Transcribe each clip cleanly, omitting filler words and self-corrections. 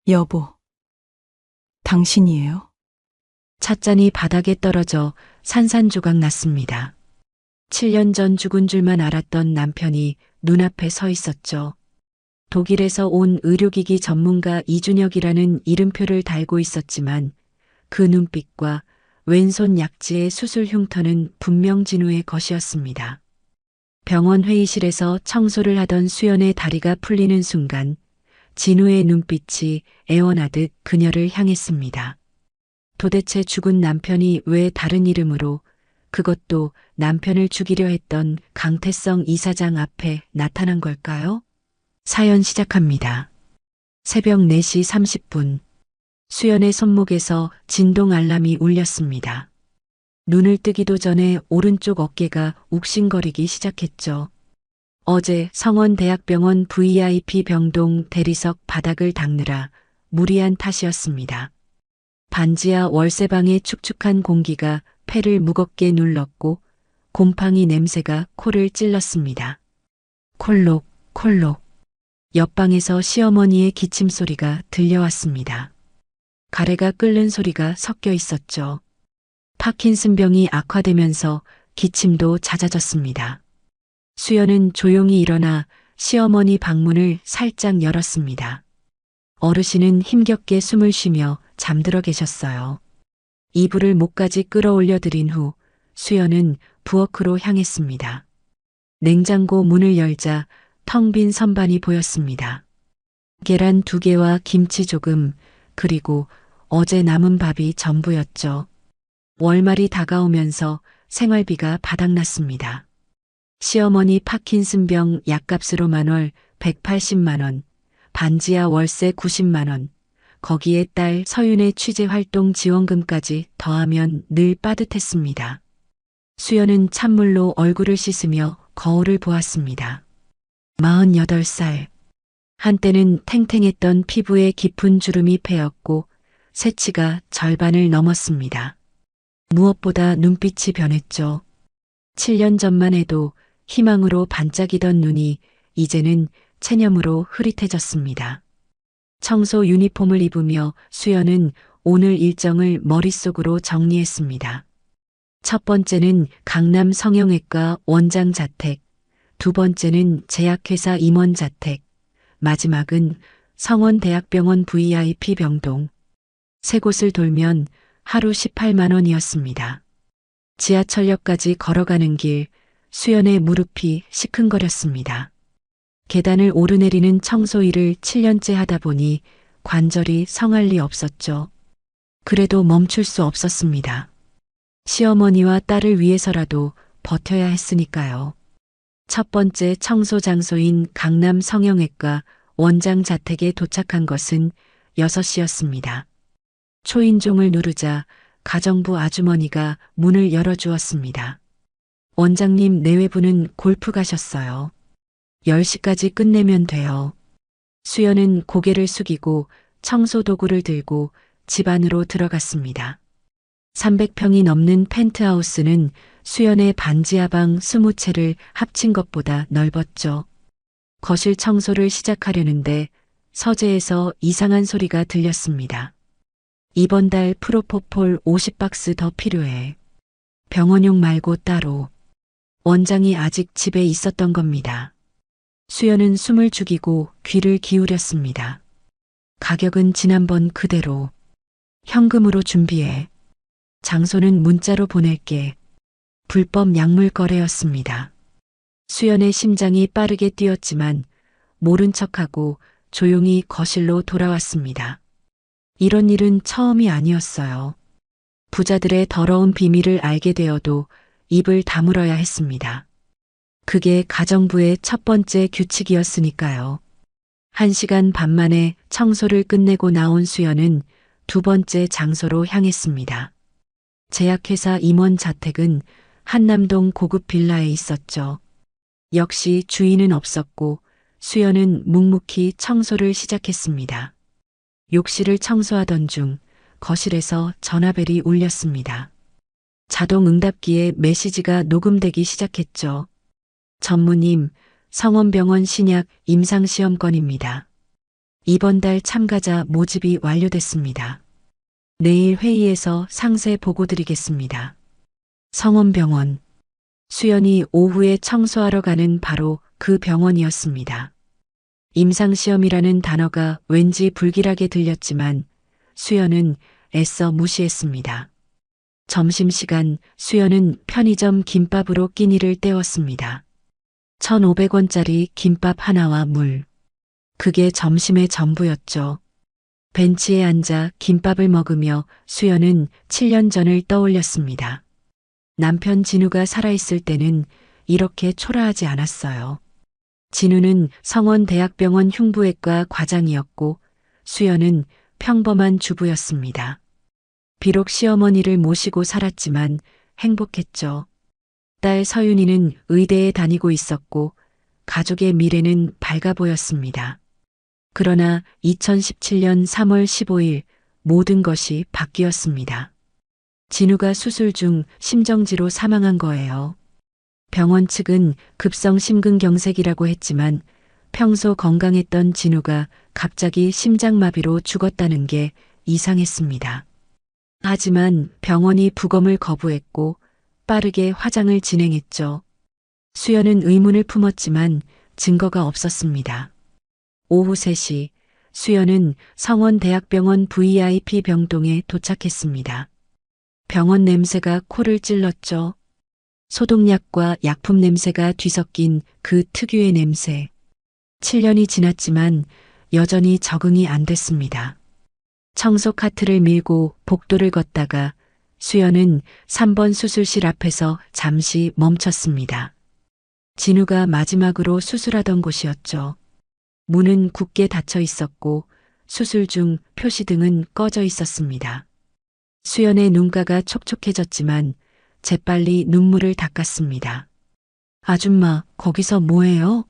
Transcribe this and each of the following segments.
여보, 당신이에요? 찻잔이 바닥에 떨어져 산산조각 났습니다. 7년 전 죽은 줄만 알았던 남편이 눈앞에 서 있었죠. 독일에서 온 의료기기 전문가 이준혁이라는 이름표를 달고 있었지만 그 눈빛과 왼손 약지의 수술 흉터는 분명 진우의 것이었습니다. 병원 회의실에서 청소를 하던 수연의 다리가 풀리는 순간 진우의 눈빛이 애원하듯 그녀를 향했습니다. 도대체 죽은 남편이 왜 다른 이름으로, 그것도 남편을 죽이려 했던 강태성 이사장 앞에 나타난 걸까요? 사연 시작합니다. 새벽 4시 30분. 수연의 손목에서 진동 알람이 울렸습니다. 눈을 뜨기도 전에 오른쪽 어깨가 욱신거리기 시작했죠. 어제 성원대학병원 VIP 병동 대리석 바닥을 닦느라 무리한 탓이었습니다. 반지하 월세방의 축축한 공기가 폐를 무겁게 눌렀고 곰팡이 냄새가 코를 찔렀습니다. 콜록, 콜록. 옆방에서 시어머니의 기침 소리가 들려왔습니다. 가래가 끓는 소리가 섞여 있었죠. 파킨슨병이 악화되면서 기침도 잦아졌습니다. 수연은 조용히 일어나 시어머니 방문을 살짝 열었습니다. 어르신은 힘겹게 숨을 쉬며 잠들어 계셨어요. 이불을 목까지 끌어올려 드린 후 수연은 부엌으로 향했습니다. 냉장고 문을 열자 텅 빈 선반이 보였습니다. 계란 2개와 김치 조금, 그리고 어제 남은 밥이 전부였죠. 월말이 다가오면서 생활비가 바닥났습니다. 시어머니 파킨슨병 약값으로만 월 180만 원, 반지하 월세 90만 원, 거기에 딸 서윤의 취재활동 지원금까지 더하면 늘 빠듯했습니다. 수연은 찬물로 얼굴을 씻으며 거울을 보았습니다. 48살. 한때는 탱탱했던 피부에 깊은 주름이 패였고 새치가 절반을 넘었습니다. 무엇보다 눈빛이 변했죠. 7년 전만 해도 희망으로 반짝이던 눈이 이제는 체념으로 흐릿해졌습니다. 청소 유니폼을 입으며 수연은 오늘 일정을 머릿속으로 정리했습니다. 첫 번째는 강남 성형외과 원장 자택, 두 번째는 제약회사 임원 자택, 마지막은 성원대학병원 VIP 병동. 세 곳을 돌면 하루 18만 원이었습니다. 지하철역까지 걸어가는 길, 수연의 무릎이 시큰거렸습니다. 계단을 오르내리는 청소 일을 7년째 하다 보니 관절이 성할 리 없었죠. 그래도 멈출 수 없었습니다. 시어머니와 딸을 위해서라도 버텨야 했으니까요. 첫 번째 청소 장소인 강남 성형외과 원장 자택에 도착한 것은 6시였습니다. 초인종을 누르자 가정부 아주머니가 문을 열어주었습니다. 원장님 내외부는 골프 가셨어요. 10시까지 끝내면 돼요. 수연은 고개를 숙이고 청소 도구를 들고 집 안으로 들어갔습니다. 300평이 넘는 펜트하우스는 수연의 반지하 방 20채를 합친 것보다 넓었죠. 거실 청소를 시작하려는데 서재에서 이상한 소리가 들렸습니다. 이번 달 프로포폴 50박스 더 필요해. 병원용 말고 따로. 원장이 아직 집에 있었던 겁니다. 수연은 숨을 죽이고 귀를 기울였습니다. 가격은 지난번 그대로. 현금으로 준비해. 장소는 문자로 보낼게. 불법 약물 거래였습니다. 수연의 심장이 빠르게 뛰었지만 모른 척하고 조용히 거실로 돌아왔습니다. 이런 일은 처음이 아니었어요. 부자들의 더러운 비밀을 알게 되어도 입을 다물어야 했습니다. 그게 가정부의 첫 번째 규칙이었으니까요. 1시간 반 만에 청소를 끝내고 나온 수연은 두 번째 장소로 향했습니다. 제약회사 임원 자택은 한남동 고급 빌라에 있었죠. 역시 주인은 없었고 수연은 묵묵히 청소를 시작했습니다. 욕실을 청소하던 중 거실에서 전화벨이 울렸습니다. 자동 응답기에 메시지가 녹음되기 시작했죠. 전무님, 성원병원 신약 임상시험 건입니다. 이번 달 참가자 모집이 완료됐습니다. 내일 회의에서 상세 보고 드리겠습니다. 성원병원. 수연이 오후에 청소하러 가는 바로 그 병원이었습니다. 임상시험이라는 단어가 왠지 불길하게 들렸지만 수연은 애써 무시했습니다. 점심시간 수연은 편의점 김밥으로 끼니를 때웠습니다. 1,500원짜리 김밥 하나와 물. 그게 점심의 전부였죠. 벤치에 앉아 김밥을 먹으며 수연은 7년 전을 떠올렸습니다. 남편 진우가 살아있을 때는 이렇게 초라하지 않았어요. 진우는 성원대학병원 흉부외과 과장이었고 수연은 평범한 주부였습니다. 비록 시어머니를 모시고 살았지만 행복했죠. 딸 서윤이는 의대에 다니고 있었고 가족의 미래는 밝아 보였습니다. 그러나 2017년 3월 15일 모든 것이 바뀌었습니다. 진우가 수술 중 심정지로 사망한 거예요. 병원 측은 급성 심근경색이라고 했지만 평소 건강했던 진우가 갑자기 심장마비로 죽었다는 게 이상했습니다. 하지만 병원이 부검을 거부했고 빠르게 화장을 진행했죠. 수연은 의문을 품었지만 증거가 없었습니다. 오후 3시 수연은 성원대학병원 VIP 병동에 도착했습니다. 병원 냄새가 코를 찔렀죠. 소독약과 약품 냄새가 뒤섞인 그 특유의 냄새. 7년이 지났지만 여전히 적응이 안 됐습니다. 청소 카트를 밀고 복도를 걷다가 수연은 3번 수술실 앞에서 잠시 멈췄습니다. 진우가 마지막으로 수술하던 곳이었죠. 문은 굳게 닫혀 있었고 수술 중 표시등은 꺼져 있었습니다. 수연의 눈가가 촉촉해졌지만 재빨리 눈물을 닦았습니다. 아줌마, 거기서 뭐해요?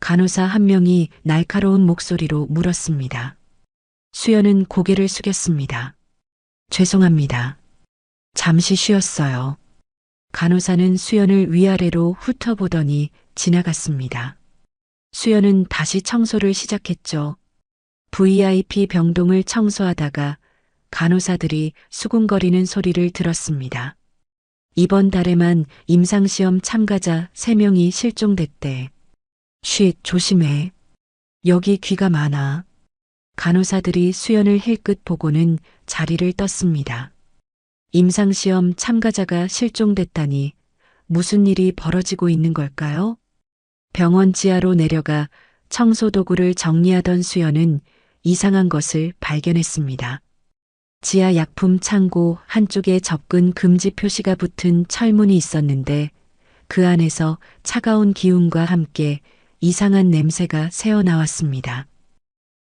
간호사 한 명이 날카로운 목소리로 물었습니다. 수연은 고개를 숙였습니다. 죄송합니다. 잠시 쉬었어요. 간호사는 수연을 위아래로 훑어보더니 지나갔습니다. 수연은 다시 청소를 시작했죠. VIP 병동을 청소하다가 간호사들이 수군거리는 소리를 들었습니다. 이번 달에만 임상시험 참가자 3명이 실종됐대. 쉿, 조심해. 여기 귀가 많아. 간호사들이 수연을 힐끗 보고는 자리를 떴습니다. 임상시험 참가자가 실종됐다니 무슨 일이 벌어지고 있는 걸까요? 병원 지하로 내려가 청소도구를 정리하던 수연은 이상한 것을 발견했습니다. 지하 약품 창고 한쪽에 접근 금지 표시가 붙은 철문이 있었는데 그 안에서 차가운 기운과 함께 이상한 냄새가 새어나왔습니다.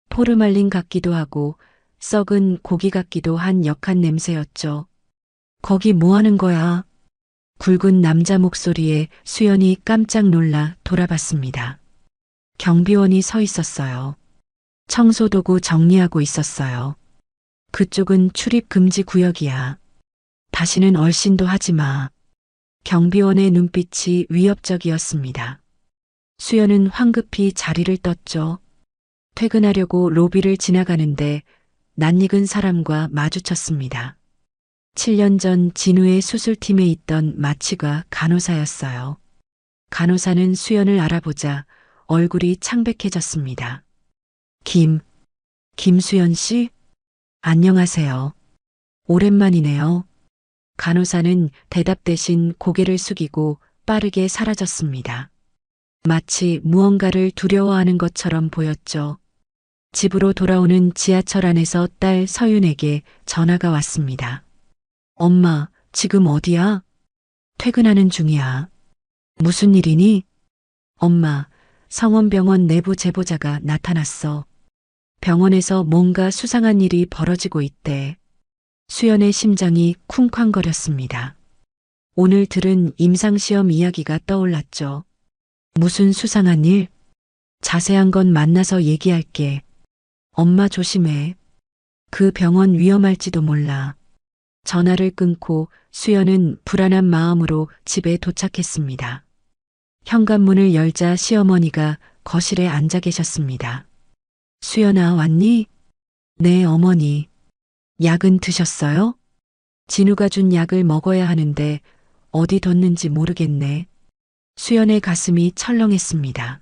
포르말린 같기도 하고 썩은 고기 같기도 한 역한 냄새였죠. 거기 뭐 하는 거야? 굵은 남자 목소리에 수연이 깜짝 놀라 돌아봤습니다. 경비원이 서 있었어요. 청소도구 정리하고 있었어요. 그쪽은 출입 금지 구역이야. 다시는 얼씬도 하지 마. 경비원의 눈빛이 위협적이었습니다. 수연은 황급히 자리를 떴죠. 퇴근하려고 로비를 지나가는데 낯익은 사람과 마주쳤습니다. 7년 전 진우의 수술팀에 있던 마취과 간호사였어요. 간호사는 수연을 알아보자 얼굴이 창백해졌습니다. 김수연 씨? 안녕하세요. 오랜만이네요. 간호사는 대답 대신 고개를 숙이고 빠르게 사라졌습니다. 마치 무언가를 두려워하는 것처럼 보였죠. 집으로 돌아오는 지하철 안에서 딸 서윤에게 전화가 왔습니다. 엄마, 지금 어디야? 퇴근하는 중이야. 무슨 일이니? 엄마, 성원병원 내부 제보자가 나타났어. 병원에서 뭔가 수상한 일이 벌어지고 있대. 수연의 심장이 쿵쾅거렸습니다. 오늘 들은 임상시험 이야기가 떠올랐죠. 무슨 수상한 일? 자세한 건 만나서 얘기할게. 엄마 조심해. 그 병원 위험할지도 몰라. 전화를 끊고 수연은 불안한 마음으로 집에 도착했습니다. 현관문을 열자 시어머니가 거실에 앉아 계셨습니다. 수연아, 왔니? 네, 어머니. 약은 드셨어요? 진우가 준 약을 먹어야 하는데 어디 뒀는지 모르겠네. 수연의 가슴이 철렁했습니다.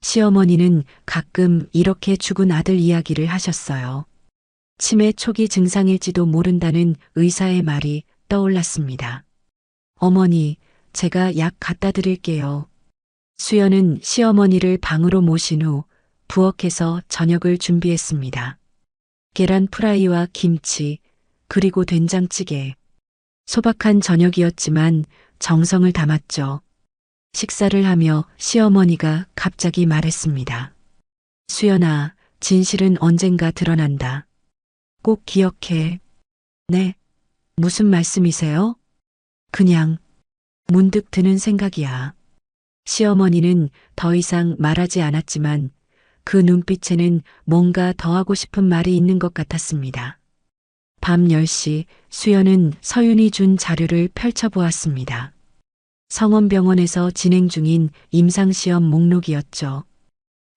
시어머니는 가끔 이렇게 죽은 아들 이야기를 하셨어요. 치매 초기 증상일지도 모른다는 의사의 말이 떠올랐습니다. 어머니, 제가 약 갖다 드릴게요. 수연은 시어머니를 방으로 모신 후 부엌에서 저녁을 준비했습니다. 계란 프라이와 김치, 그리고 된장찌개. 소박한 저녁이었지만 정성을 담았죠. 식사를 하며 시어머니가 갑자기 말했습니다. 수연아, 진실은 언젠가 드러난다. 꼭 기억해. 네, 무슨 말씀이세요? 그냥 문득 드는 생각이야. 시어머니는 더 이상 말하지 않았지만 그 눈빛에는 뭔가 더 하고 싶은 말이 있는 것 같았습니다. 밤 10시 수연은 서윤이 준 자료를 펼쳐보았습니다. 성원병원에서 진행 중인 임상시험 목록이었죠.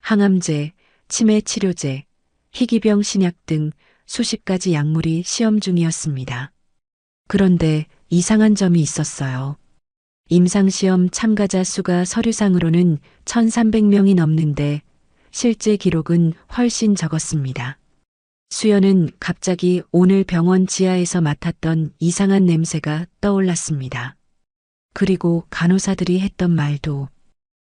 항암제, 치매치료제, 희귀병 신약 등 수십 가지 약물이 시험 중이었습니다. 그런데 이상한 점이 있었어요. 임상시험 참가자 수가 서류상으로는 1,300명이 넘는데 실제 기록은 훨씬 적었습니다. 수연은 갑자기 오늘 병원 지하에서 맡았던 이상한 냄새가 떠올랐습니다. 그리고 간호사들이 했던 말도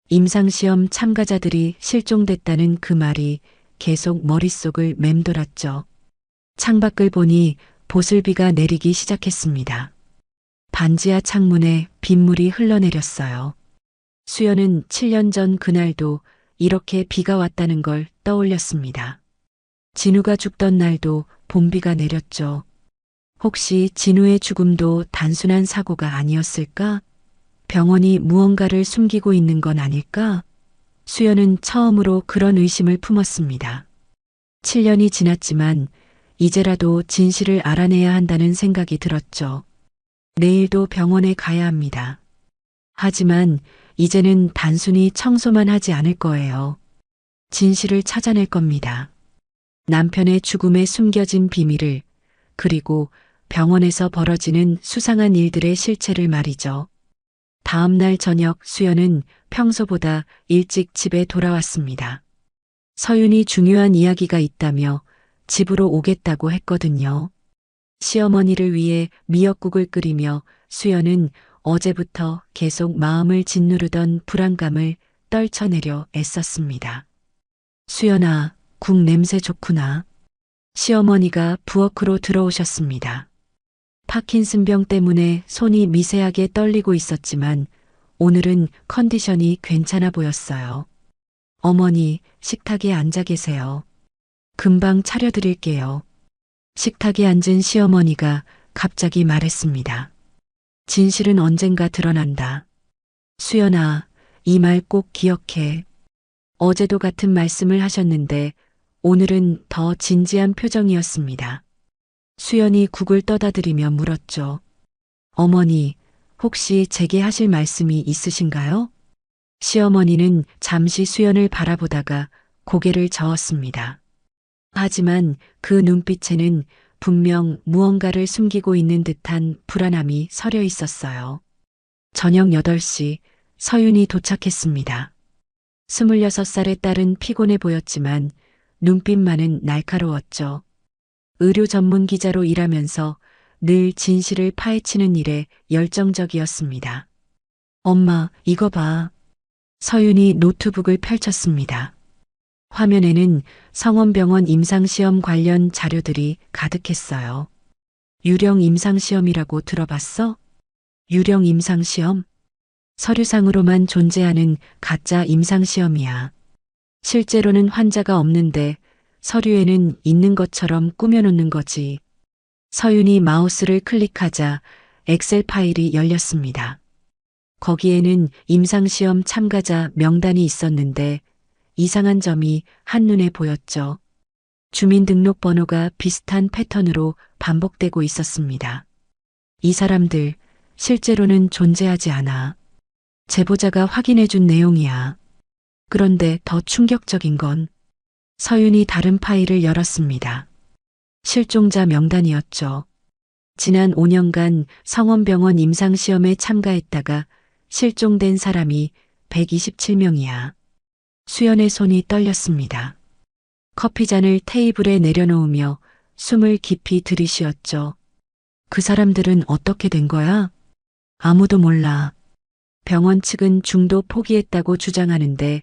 임상시험 참가자들이 실종됐다는 그 말이 계속 머릿속을 맴돌았죠. 창밖을 보니 보슬비가 내리기 시작했습니다. 반지하 창문에 빗물이 흘러내렸어요. 수연은 7년 전 그날도 이렇게 비가 왔다는 걸 떠올렸습니다. 진우가 죽던 날도 봄비가 내렸죠. 혹시 진우의 죽음도 단순한 사고가 아니었을까? 병원이 무언가를 숨기고 있는 건 아닐까? 수연은 처음으로 그런 의심을 품었습니다. 7년이 지났지만 이제라도 진실을 알아내야 한다는 생각이 들었죠. 내일도 병원에 가야 합니다. 하지만 이제는 단순히 청소만 하지 않을 거예요. 진실을 찾아낼 겁니다. 남편의 죽음에 숨겨진 비밀을, 그리고 병원에서 벌어지는 수상한 일들의 실체를 말이죠. 다음 날 저녁 수연은 평소보다 일찍 집에 돌아왔습니다. 서윤이 중요한 이야기가 있다며 집으로 오겠다고 했거든요. 시어머니를 위해 미역국을 끓이며 수연은 어제부터 계속 마음을 짓누르던 불안감을 떨쳐내려 애썼습니다. 수연아, 국 냄새 좋구나. 시어머니가 부엌으로 들어오셨습니다. 파킨슨병 때문에 손이 미세하게 떨리고 있었지만 오늘은 컨디션이 괜찮아 보였어요. 어머니, 식탁에 앉아 계세요. 금방 차려드릴게요. 식탁에 앉은 시어머니가 갑자기 말했습니다. 진실은 언젠가 드러난다. 수연아, 이 말 꼭 기억해. 어제도 같은 말씀을 하셨는데 오늘은 더 진지한 표정이었습니다. 수연이 국을 떠다드리며 물었죠. 어머니, 혹시 제게 하실 말씀이 있으신가요? 시어머니는 잠시 수연을 바라보다가 고개를 저었습니다. 하지만 그 눈빛에는 분명 무언가를 숨기고 있는 듯한 불안함이 서려 있었어요. 저녁 8시 서윤이 도착했습니다. 26살의 딸은 피곤해 보였지만 눈빛만은 날카로웠죠. 의료 전문 기자로 일하면서 늘 진실을 파헤치는 일에 열정적이었습니다. 엄마, 이거 봐. 서윤이 노트북을 펼쳤습니다. 화면에는 성원병원 임상시험 관련 자료들이 가득했어요. 유령 임상시험이라고 들어봤어? 유령 임상시험? 서류상으로만 존재하는 가짜 임상시험이야. 실제로는 환자가 없는데 서류에는 있는 것처럼 꾸며놓는 거지. 서윤이 마우스를 클릭하자 엑셀 파일이 열렸습니다. 거기에는 임상시험 참가자 명단이 있었는데 이상한 점이 한눈에 보였죠. 주민등록번호가 비슷한 패턴으로 반복되고 있었습니다. 이 사람들 실제로는 존재하지 않아. 제보자가 확인해준 내용이야. 그런데 더 충격적인 건 서윤이 다른 파일을 열었습니다. 실종자 명단이었죠. 지난 5년간 성원병원 임상시험에 참가했다가 실종된 사람이 127명이야. 수연의 손이 떨렸습니다. 커피잔을 테이블에 내려놓으며 숨을 깊이 들이쉬었죠. 그 사람들은 어떻게 된 거야? 아무도 몰라. 병원 측은 중도 포기했다고 주장하는데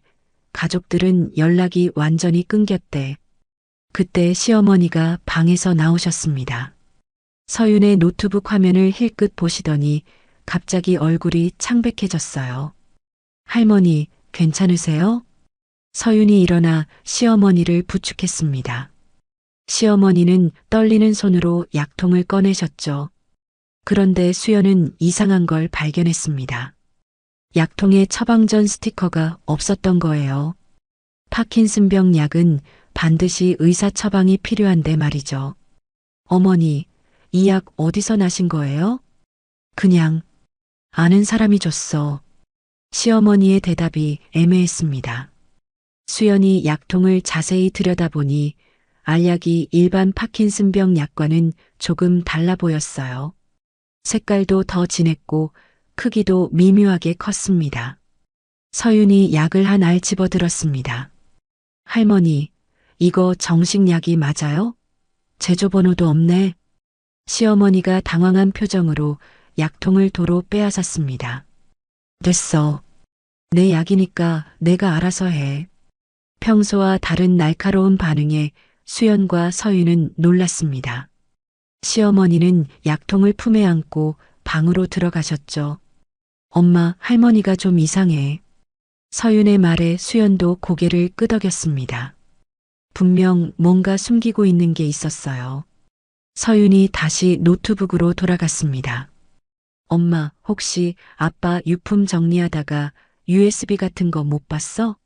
가족들은 연락이 완전히 끊겼대. 그때 시어머니가 방에서 나오셨습니다. 서윤의 노트북 화면을 힐끗 보시더니 갑자기 얼굴이 창백해졌어요. 할머니, 괜찮으세요? 서윤이 일어나 시어머니를 부축했습니다. 시어머니는 떨리는 손으로 약통을 꺼내셨죠. 그런데 수연은 이상한 걸 발견했습니다. 약통에 처방전 스티커가 없었던 거예요. 파킨슨병 약은 반드시 의사 처방이 필요한데 말이죠. 어머니, 이 약 어디서 나신 거예요? 그냥 아는 사람이 줬어. 시어머니의 대답이 애매했습니다. 수연이 약통을 자세히 들여다보니 알약이 일반 파킨슨병 약과는 조금 달라 보였어요. 색깔도 더 진했고 크기도 미묘하게 컸습니다. 서윤이 약을 한 알 집어들었습니다. 할머니, 이거 정식약이 맞아요? 제조번호도 없네. 시어머니가 당황한 표정으로 약통을 도로 빼앗았습니다. 됐어. 내 약이니까 내가 알아서 해. 평소와 다른 날카로운 반응에 수연과 서윤은 놀랐습니다. 시어머니는 약통을 품에 안고 방으로 들어가셨죠. 엄마, 할머니가 좀 이상해. 서윤의 말에 수연도 고개를 끄덕였습니다. 분명 뭔가 숨기고 있는 게 있었어요. 서윤이 다시 노트북으로 돌아갔습니다. 엄마, 혹시 아빠 유품 정리하다가 USB 같은 거 못 봤어?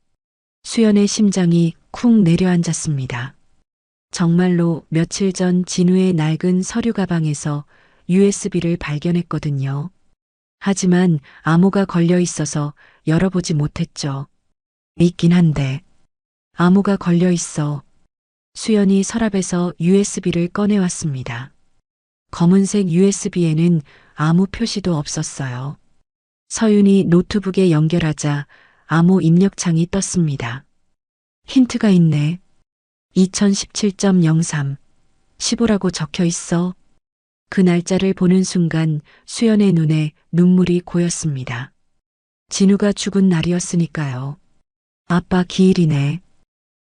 수연의 심장이 쿵 내려앉았습니다. 정말로 며칠 전 진우의 낡은 서류 가방에서 USB를 발견했거든요. 하지만 암호가 걸려 있어서 열어보지 못했죠. 있긴 한데. 암호가 걸려 있어. 수연이 서랍에서 USB를 꺼내왔습니다. 검은색 USB에는 아무 표시도 없었어요. 서윤이 노트북에 연결하자 암호 입력창이 떴습니다. 힌트가 있네. 2017.03 15라고 적혀 있어. 그 날짜를 보는 순간 수연의 눈에 눈물이 고였습니다. 진우가 죽은 날이었으니까요. 아빠 기일이네.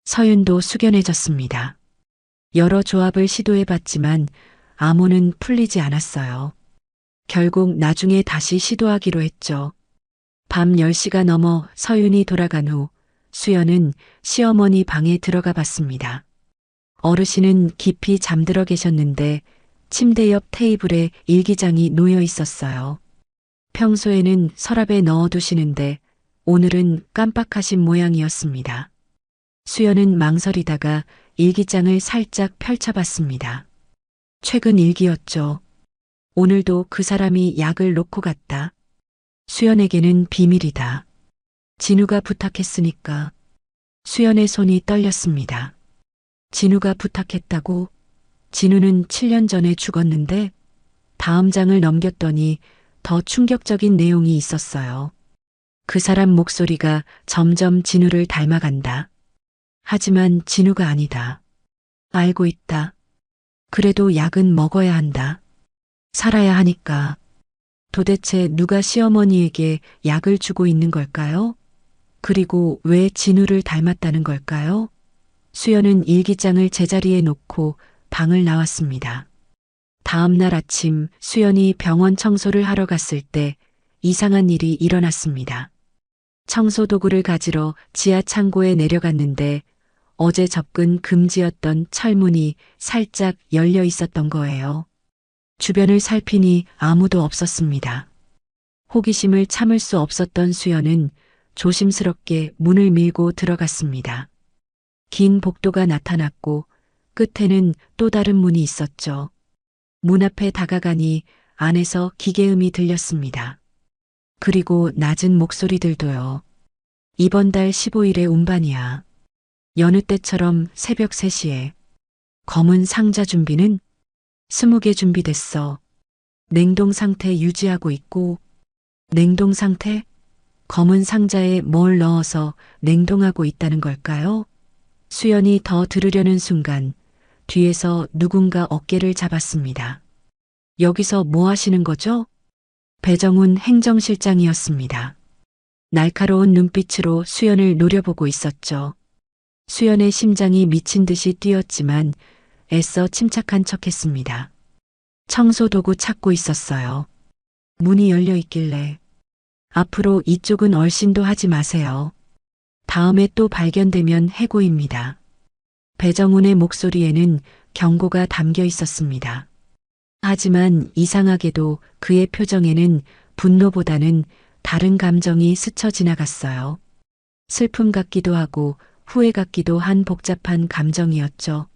서윤도 숙연해졌습니다. 여러 조합을 시도해봤지만 암호는 풀리지 않았어요. 결국 나중에 다시 시도하기로 했죠. 밤 10시가 넘어 서윤이 돌아간 후 수연은 시어머니 방에 들어가 봤습니다. 어르신은 깊이 잠들어 계셨는데 침대 옆 테이블에 일기장이 놓여 있었어요. 평소에는 서랍에 넣어두시는데 오늘은 깜빡하신 모양이었습니다. 수연은 망설이다가 일기장을 살짝 펼쳐봤습니다. 최근 일기였죠. 오늘도 그 사람이 약을 놓고 갔다. 수연에게는 비밀이다. 진우가 부탁했으니까. 수연의 손이 떨렸습니다. 진우가 부탁했다고? 진우는 7년 전에 죽었는데 다음 장을 넘겼더니 더 충격적인 내용이 있었어요. 그 사람 목소리가 점점 진우를 닮아간다. 하지만 진우가 아니다. 알고 있다. 그래도 약은 먹어야 한다. 살아야 하니까. 도대체 누가 시어머니에게 약을 주고 있는 걸까요? 그리고 왜 진우를 닮았다는 걸까요? 수연은 일기장을 제자리에 놓고 방을 나왔습니다. 다음 날 아침 수연이 병원 청소를 하러 갔을 때 이상한 일이 일어났습니다. 청소 도구를 가지러 지하 창고에 내려갔는데 어제 접근 금지였던 철문이 살짝 열려 있었던 거예요. 주변을 살피니 아무도 없었습니다. 호기심을 참을 수 없었던 수연은 조심스럽게 문을 밀고 들어갔습니다. 긴 복도가 나타났고 끝에는 또 다른 문이 있었죠. 문 앞에 다가가니 안에서 기계음이 들렸습니다. 그리고 낮은 목소리들도요. 이번 달 15일에 운반이야. 여느 때처럼 새벽 3시에 검은 상자 준비는 20개 준비됐어. 냉동 상태 유지하고 있고, 냉동 상태? 검은 상자에 뭘 넣어서 냉동하고 있다는 걸까요? 수연이 더 들으려는 순간 뒤에서 누군가 어깨를 잡았습니다. 여기서 뭐 하시는 거죠? 배정훈 행정실장이었습니다. 날카로운 눈빛으로 수연을 노려보고 있었죠. 수연의 심장이 미친 듯이 뛰었지만 애써 침착한 척했습니다. 청소도구 찾고 있었어요. 문이 열려 있길래 앞으로 이쪽은 얼씬도 하지 마세요. 다음에 또 발견되면 해고입니다. 배정훈의 목소리에는 경고가 담겨 있었습니다. 하지만 이상하게도 그의 표정에는 분노보다는 다른 감정이 스쳐 지나갔어요. 슬픔 같기도 하고 후회 같기도 한 복잡한 감정이었죠.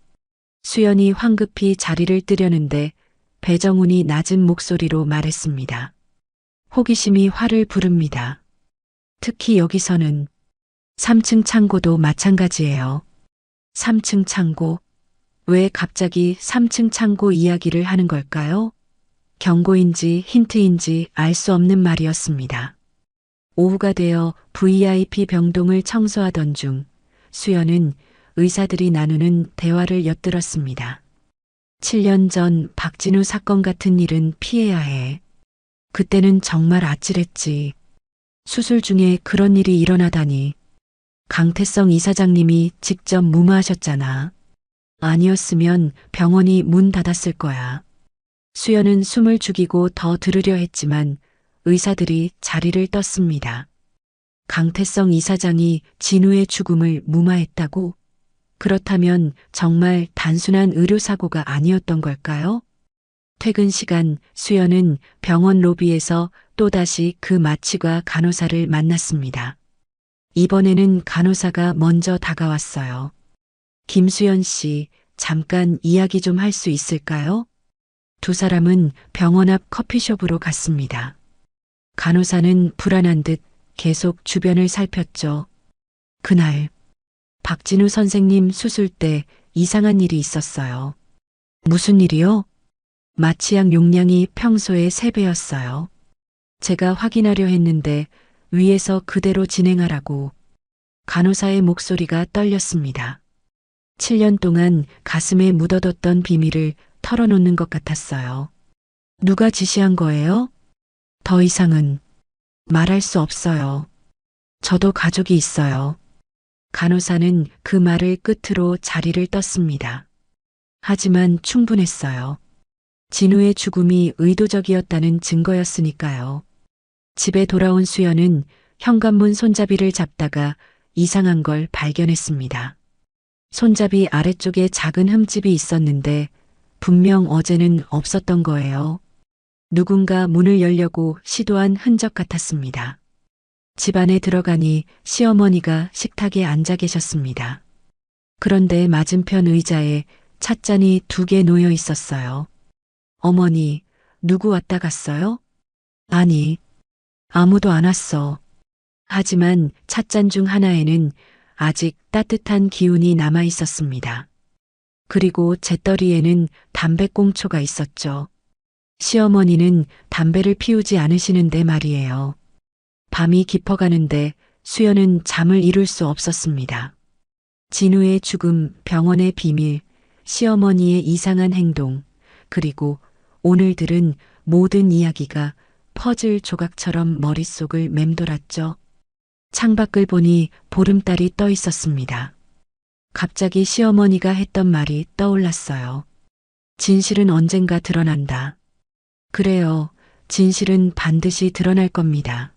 수연이 황급히 자리를 뜨려는데 배정훈이 낮은 목소리로 말했습니다. 호기심이 화를 부릅니다. 특히 여기서는 3층 창고도 마찬가지예요. 3층 창고. 왜 갑자기 3층 창고 이야기를 하는 걸까요? 경고인지 힌트인지 알 수 없는 말이었습니다. 오후가 되어 VIP 병동을 청소하던 중 수연은 의사들이 나누는 대화를 엿들었습니다. 7년 전 박진우 사건 같은 일은 피해야 해. 그때는 정말 아찔했지. 수술 중에 그런 일이 일어나다니. 강태성 이사장님이 직접 무마하셨잖아. 아니었으면 병원이 문 닫았을 거야. 수연은 숨을 죽이고 더 들으려 했지만 의사들이 자리를 떴습니다. 강태성 이사장이 진우의 죽음을 무마했다고? 그렇다면 정말 단순한 의료사고가 아니었던 걸까요? 퇴근 시간 수연은 병원 로비에서 또다시 그 마취과 간호사를 만났습니다. 이번에는 간호사가 먼저 다가왔어요. 김수연 씨, 잠깐 이야기 좀 할 수 있을까요? 두 사람은 병원 앞 커피숍으로 갔습니다. 간호사는 불안한 듯 계속 주변을 살폈죠. 그날 박진우 선생님 수술 때 이상한 일이 있었어요. 무슨 일이요? 마취약 용량이 평소의 3배였어요. 제가 확인하려 했는데 위에서 그대로 진행하라고. 간호사의 목소리가 떨렸습니다. 7년 동안 가슴에 묻어뒀던 비밀을 털어놓는 것 같았어요. 누가 지시한 거예요? 더 이상은 말할 수 없어요. 저도 가족이 있어요. 간호사는 그 말을 끝으로 자리를 떴습니다. 하지만 충분했어요. 진우의 죽음이 의도적이었다는 증거였으니까요. 집에 돌아온 수연은 현관문 손잡이를 잡다가 이상한 걸 발견했습니다. 손잡이 아래쪽에 작은 흠집이 있었는데 분명 어제는 없었던 거예요. 누군가 문을 열려고 시도한 흔적 같았습니다. 집 안에 들어가니 시어머니가 식탁에 앉아 계셨습니다. 그런데 맞은편 의자에 찻잔이 2개 놓여 있었어요. 어머니, 누구 왔다 갔어요? 아니, 아무도 안 왔어. 하지만 찻잔 중 하나에는 아직 따뜻한 기운이 남아 있었습니다. 그리고 재떨이에는 담배꽁초가 있었죠. 시어머니는 담배를 피우지 않으시는데 말이에요. 밤이 깊어가는데 수연은 잠을 이룰 수 없었습니다. 진우의 죽음, 병원의 비밀, 시어머니의 이상한 행동, 그리고 오늘 들은 모든 이야기가 퍼즐 조각처럼 머릿속을 맴돌았죠. 창밖을 보니 보름달이 떠 있었습니다. 갑자기 시어머니가 했던 말이 떠올랐어요. 진실은 언젠가 드러난다. 그래요. 진실은 반드시 드러날 겁니다.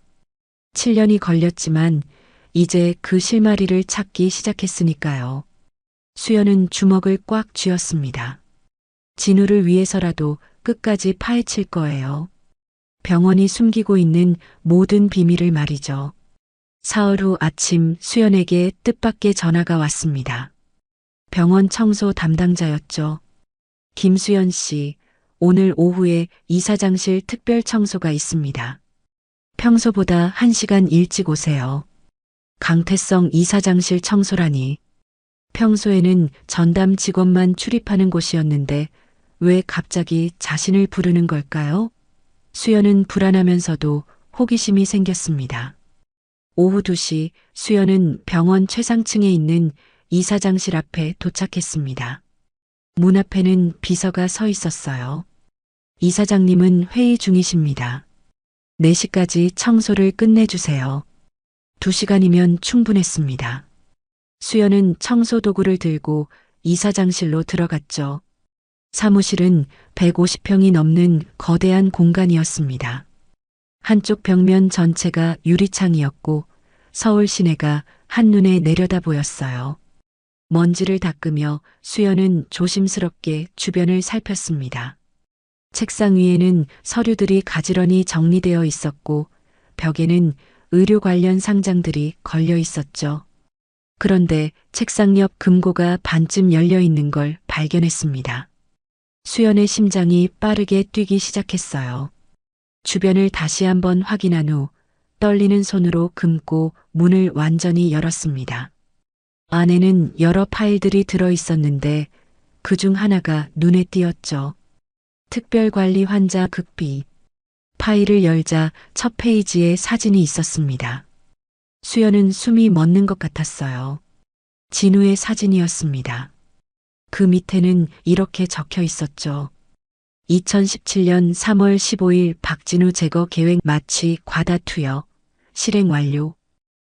7년이 걸렸지만 이제 그 실마리를 찾기 시작했으니까요. 수연은 주먹을 꽉 쥐었습니다. 진우를 위해서라도 끝까지 파헤칠 거예요. 병원이 숨기고 있는 모든 비밀을 말이죠. 사흘 후 아침 수연에게 뜻밖의 전화가 왔습니다. 병원 청소 담당자였죠. 김수연 씨, 오늘 오후에 이사장실 특별 청소가 있습니다. 평소보다 1시간 일찍 오세요. 강태성 이사장실 청소라니. 평소에는 전담 직원만 출입하는 곳이었는데 왜 갑자기 자신을 부르는 걸까요? 수연은 불안하면서도 호기심이 생겼습니다. 오후 2시 수연은 병원 최상층에 있는 이사장실 앞에 도착했습니다. 문 앞에는 비서가 서 있었어요. 이사장님은 회의 중이십니다. 4시까지 청소를 끝내주세요. 2시간이면 충분했습니다. 수연은 청소 도구를 들고 이사장실로 들어갔죠. 사무실은 150평이 넘는 거대한 공간이었습니다. 한쪽 벽면 전체가 유리창이었고 서울 시내가 한눈에 내려다 보였어요. 먼지를 닦으며 수연은 조심스럽게 주변을 살폈습니다. 책상 위에는 서류들이 가지런히 정리되어 있었고 벽에는 의료 관련 상장들이 걸려 있었죠. 그런데 책상 옆 금고가 반쯤 열려 있는 걸 발견했습니다. 수연의 심장이 빠르게 뛰기 시작했어요. 주변을 다시 한번 확인한 후 떨리는 손으로 금고 문을 완전히 열었습니다. 안에는 여러 파일들이 들어 있었는데 그중 하나가 눈에 띄었죠. 특별관리 환자 극비. 파일을 열자 첫 페이지에 사진이 있었습니다. 수연은 숨이 멎는 것 같았어요. 진우의 사진이었습니다. 그 밑에는 이렇게 적혀 있었죠. 2017년 3월 15일 박진우 제거 계획 마치 과다 투여. 실행 완료.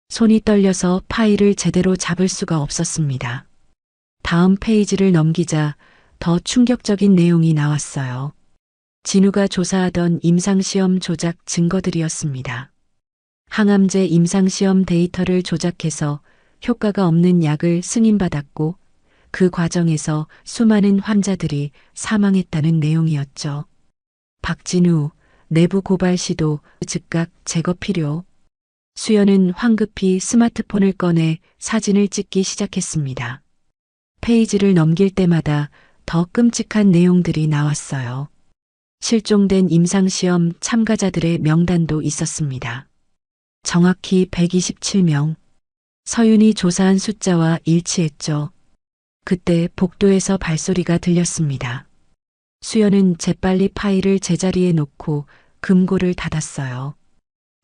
손이 떨려서 파일을 제대로 잡을 수가 없었습니다. 다음 페이지를 넘기자 더 충격적인 내용이 나왔어요. 진우가 조사하던 임상시험 조작 증거들이었습니다. 항암제 임상시험 데이터를 조작해서 효과가 없는 약을 승인받았고 그 과정에서 수많은 환자들이 사망했다는 내용이었죠. 박진우, 내부 고발 시도, 즉각 제거 필요. 수연은 황급히 스마트폰을 꺼내 사진을 찍기 시작했습니다. 페이지를 넘길 때마다 더 끔찍한 내용들이 나왔어요. 실종된 임상시험 참가자들의 명단도 있었습니다. 정확히 127명. 서윤이 조사한 숫자와 일치했죠. 그때 복도에서 발소리가 들렸습니다. 수연은 재빨리 파일을 제자리에 놓고 금고를 닫았어요.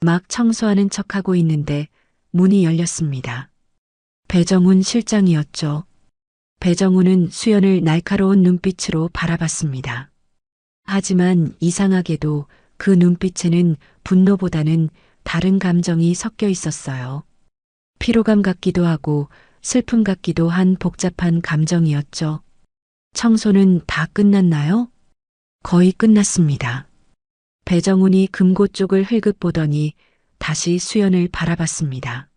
막 청소하는 척하고 있는데 문이 열렸습니다. 배정훈 실장이었죠. 배정훈은 수연을 날카로운 눈빛으로 바라봤습니다. 하지만 이상하게도 그 눈빛에는 분노보다는 다른 감정이 섞여 있었어요. 피로감 같기도 하고 슬픔 같기도 한 복잡한 감정이었죠. 청소는 다 끝났나요? 거의 끝났습니다. 배정훈이 금고 쪽을 흘끗 보더니 다시 수연을 바라봤습니다.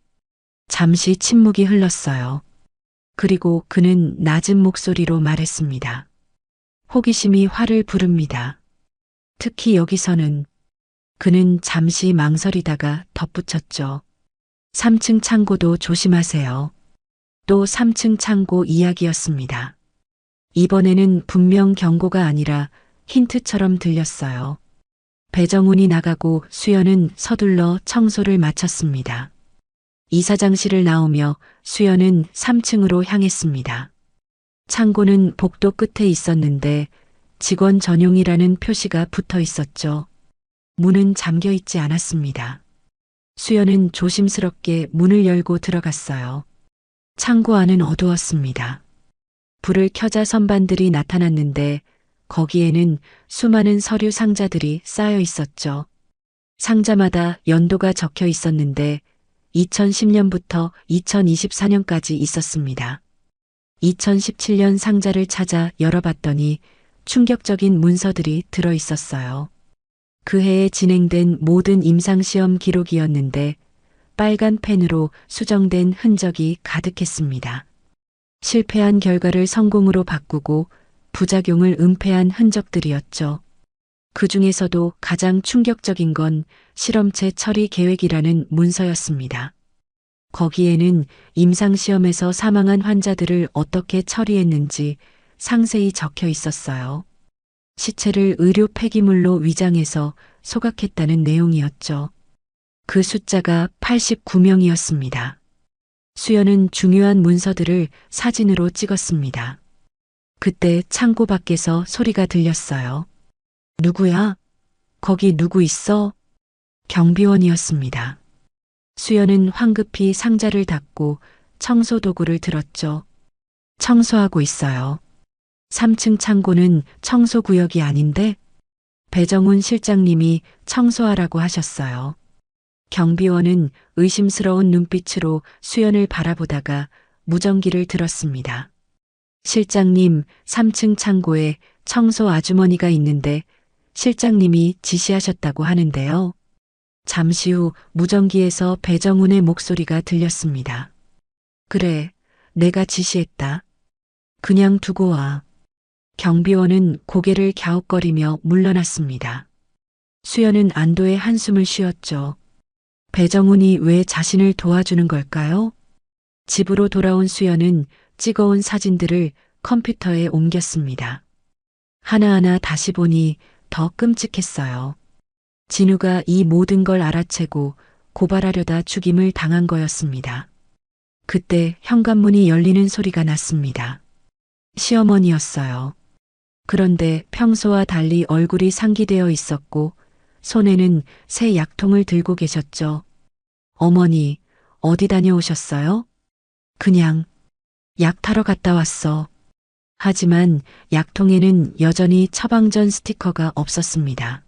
잠시 침묵이 흘렀어요. 그리고 그는 낮은 목소리로 말했습니다. 호기심이 화를 부릅니다. 특히 여기서는. 그는 잠시 망설이다가 덧붙였죠. 3층 창고도 조심하세요. 또 3층 창고 이야기였습니다. 이번에는 분명 경고가 아니라 힌트처럼 들렸어요. 배정훈이 나가고 수연은 서둘러 청소를 마쳤습니다. 이사장실을 나오며 수연은 3층으로 향했습니다. 창고는 복도 끝에 있었는데 직원 전용이라는 표시가 붙어 있었죠. 문은 잠겨 있지 않았습니다. 수연은 조심스럽게 문을 열고 들어갔어요. 창고 안은 어두웠습니다. 불을 켜자 선반들이 나타났는데 거기에는 수많은 서류 상자들이 쌓여 있었죠. 상자마다 연도가 적혀 있었는데 2010년부터 2024년까지 있었습니다. 2017년 상자를 찾아 열어봤더니 충격적인 문서들이 들어 있었어요. 그 해에 진행된 모든 임상시험 기록이었는데 빨간 펜으로 수정된 흔적이 가득했습니다. 실패한 결과를 성공으로 바꾸고 부작용을 은폐한 흔적들이었죠. 그 중에서도 가장 충격적인 건 실험체 처리 계획이라는 문서였습니다. 거기에는 임상시험에서 사망한 환자들을 어떻게 처리했는지 상세히 적혀 있었어요. 시체를 의료 폐기물로 위장해서 소각했다는 내용이었죠. 그 숫자가 89명이었습니다. 수연은 중요한 문서들을 사진으로 찍었습니다. 그때 창고 밖에서 소리가 들렸어요. 누구야? 거기 누구 있어? 경비원이었습니다. 수연은 황급히 상자를 닫고 청소 도구를 들었죠. 청소하고 있어요. 3층 창고는 청소 구역이 아닌데? 배정훈 실장님이 청소하라고 하셨어요. 경비원은 의심스러운 눈빛으로 수연을 바라보다가 무전기를 들었습니다. 실장님, 3층 창고에 청소 아주머니가 있는데 실장님이 지시하셨다고 하는데요. 잠시 후 무전기에서 배정훈의 목소리가 들렸습니다. 그래, 내가 지시했다. 그냥 두고 와. 경비원은 고개를 갸웃거리며 물러났습니다. 수연은 안도의 한숨을 쉬었죠. 배정훈이 왜 자신을 도와주는 걸까요? 집으로 돌아온 수연은 찍어온 사진들을 컴퓨터에 옮겼습니다. 하나하나 다시 보니 더 끔찍했어요. 진우가 이 모든 걸 알아채고 고발하려다 죽임을 당한 거였습니다. 그때 현관문이 열리는 소리가 났습니다. 시어머니였어요. 그런데 평소와 달리 얼굴이 상기되어 있었고 손에는 새 약통을 들고 계셨죠. 어머니, 어디 다녀오셨어요? 그냥 약 타러 갔다 왔어. 하지만 약통에는 여전히 처방전 스티커가 없었습니다.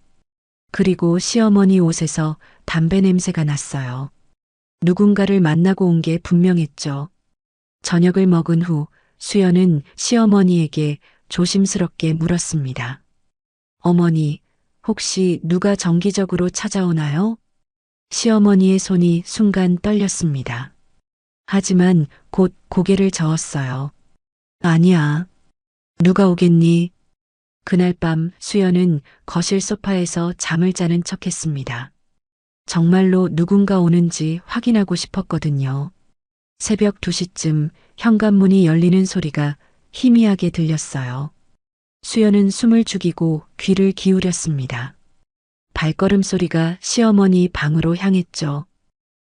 그리고 시어머니 옷에서 담배 냄새가 났어요. 누군가를 만나고 온 게 분명했죠. 저녁을 먹은 후 수연은 시어머니에게 조심스럽게 물었습니다. 어머니, 혹시 누가 정기적으로 찾아오나요? 시어머니의 손이 순간 떨렸습니다. 하지만 곧 고개를 저었어요. 아니야. 누가 오겠니? 그날 밤 수연은 거실 소파에서 잠을 자는 척했습니다. 정말로 누군가 오는지 확인하고 싶었거든요. 새벽 2시쯤 현관문이 열리는 소리가 희미하게 들렸어요. 수연은 숨을 죽이고 귀를 기울였습니다. 발걸음 소리가 시어머니 방으로 향했죠.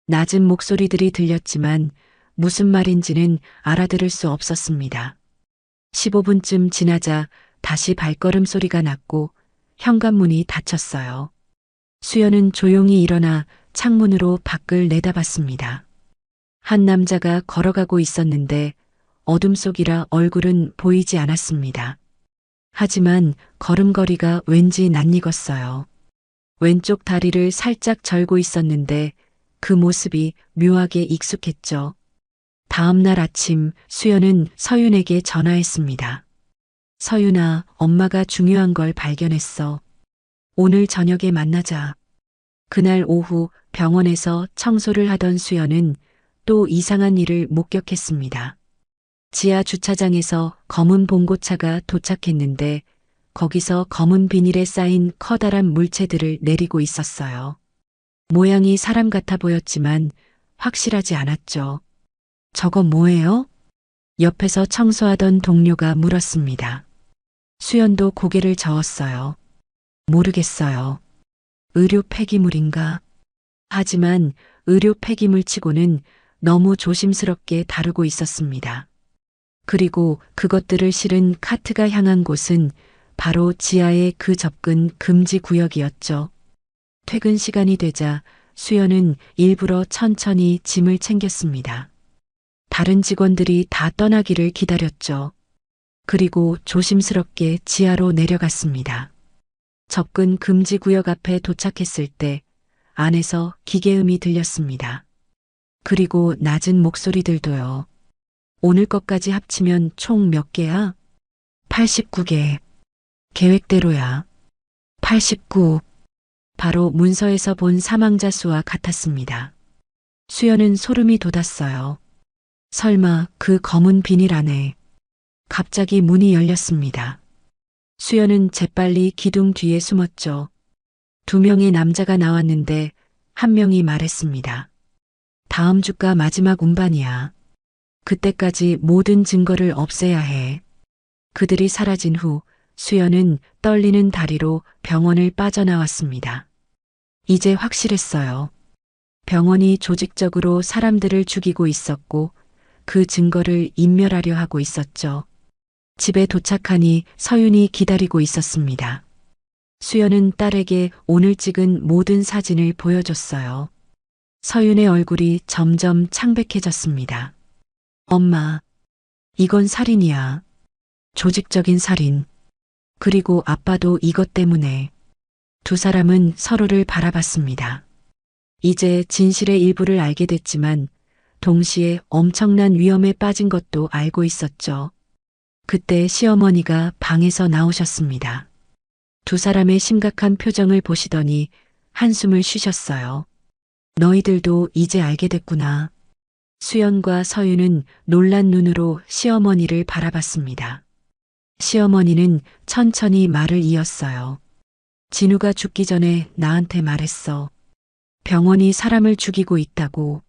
낮은 목소리들이 들렸지만 무슨 말인지는 알아들을 수 없었습니다. 15분쯤 지나자 다시 발걸음 소리가 났고 현관문이 닫혔어요. 수연은 조용히 일어나 창문으로 밖을 내다봤습니다. 한 남자가 걸어가고 있었는데 어둠 속이라 얼굴은 보이지 않았습니다. 하지만 걸음걸이가 왠지 낯익었어요. 왼쪽 다리를 살짝 절고 있었는데 그 모습이 묘하게 익숙했죠. 다음 날 아침 수연은 서윤에게 전화했습니다. 서윤아, 엄마가 중요한 걸 발견했어. 오늘 저녁에 만나자. 그날 오후 병원에서 청소를 하던 수연은 또 이상한 일을 목격했습니다. 지하 주차장에서 검은 봉고차가 도착했는데 거기서 검은 비닐에 쌓인 커다란 물체들을 내리고 있었어요. 모양이 사람 같아 보였지만 확실하지 않았죠. 저건 뭐예요? 옆에서 청소하던 동료가 물었습니다. 수연도 고개를 저었어요. 모르겠어요. 의료 폐기물인가? 하지만 의료 폐기물 치고는 너무 조심스럽게 다루고 있었습니다. 그리고 그것들을 실은 카트가 향한 곳은 바로 지하의 그 접근 금지 구역이었죠. 퇴근 시간이 되자 수연은 일부러 천천히 짐을 챙겼습니다. 다른 직원들이 다 떠나기를 기다렸죠. 그리고 조심스럽게 지하로 내려갔습니다. 접근 금지 구역 앞에 도착했을 때 안에서 기계음이 들렸습니다. 그리고 낮은 목소리들도요. 오늘 것까지 합치면 총 몇 개야? 89개. 계획대로야. 89. 바로 문서에서 본 사망자 수와 같았습니다. 수연은 소름이 돋았어요. 설마 그 검은 비닐 안에. 갑자기 문이 열렸습니다. 수연은 재빨리 기둥 뒤에 숨었죠. 2명의 남자가 나왔는데 한 명이 말했습니다. 다음 주가 마지막 운반이야. 그때까지 모든 증거를 없애야 해. 그들이 사라진 후 수연은 떨리는 다리로 병원을 빠져나왔습니다. 이제 확실했어요. 병원이 조직적으로 사람들을 죽이고 있었고 그 증거를 인멸하려 하고 있었죠. 집에 도착하니 서윤이 기다리고 있었습니다. 수연은 딸에게 오늘 찍은 모든 사진을 보여줬어요. 서윤의 얼굴이 점점 창백해졌습니다. 엄마, 이건 살인이야. 조직적인 살인. 그리고 아빠도 이것 때문에. 두 사람은 서로를 바라봤습니다. 이제 진실의 일부를 알게 됐지만 동시에 엄청난 위험에 빠진 것도 알고 있었죠. 그때 시어머니가 방에서 나오셨습니다. 두 사람의 심각한 표정을 보시더니 한숨을 쉬셨어요. 너희들도 이제 알게 됐구나. 수연과 서윤은 놀란 눈으로 시어머니를 바라봤습니다. 시어머니는 천천히 말을 이었어요. 진우가 죽기 전에 나한테 말했어. 병원이 사람을 죽이고 있다고.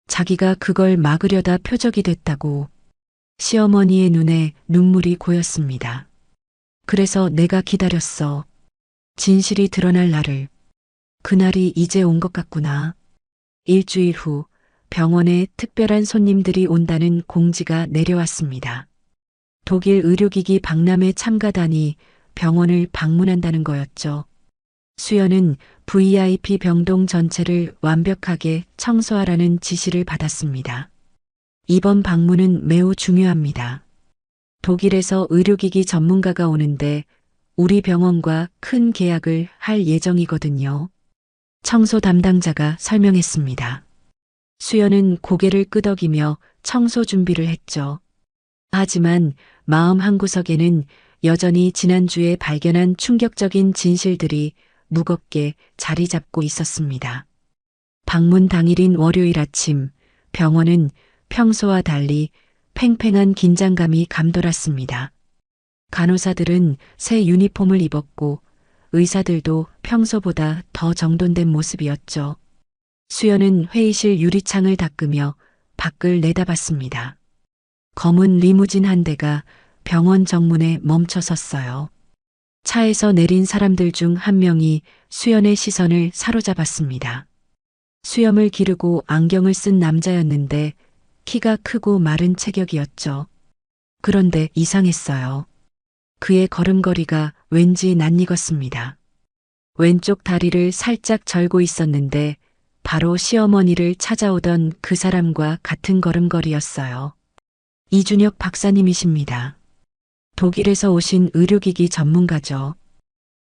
자기가 그걸 막으려다 표적이 됐다고. 시어머니의 눈에 눈물이 고였습니다. 그래서 내가 기다렸어. 진실이 드러날 날을. 그날이 이제 온 것 같구나. 일주일 후 병원에 특별한 손님들이 온다는 공지가 내려왔습니다. 독일 의료기기 박람회 참가단이 병원을 방문한다는 거였죠. 수연은 VIP 병동 전체를 완벽하게 청소하라는 지시를 받았습니다. 이번 방문은 매우 중요합니다. 독일에서 의료기기 전문가가 오는데 우리 병원과 큰 계약을 할 예정이거든요. 청소 담당자가 설명했습니다. 수연은 고개를 끄덕이며 청소 준비를 했죠. 하지만 마음 한구석에는 여전히 지난주에 발견한 충격적인 진실들이 무겁게 자리 잡고 있었습니다. 방문 당일인 월요일 아침, 병원은 평소와 달리 팽팽한 긴장감이 감돌았습니다. 간호사들은 새 유니폼을 입었고 의사들도 평소보다 더 정돈된 모습이었죠. 수연은 회의실 유리창을 닦으며 밖을 내다봤습니다. 검은 리무진 한 대가 병원 정문에 멈춰 섰어요. 차에서 내린 사람들 중 한 명이 수연의 시선을 사로잡았습니다. 수염을 기르고 안경을 쓴 남자였는데 키가 크고 마른 체격이었죠. 그런데 이상했어요. 그의 걸음걸이가 왠지 낯익었습니다. 왼쪽 다리를 살짝 절고 있었는데 바로 시어머니를 찾아오던 그 사람과 같은 걸음걸이였어요. 이준혁 박사님이십니다. 독일에서 오신 의료기기 전문가죠.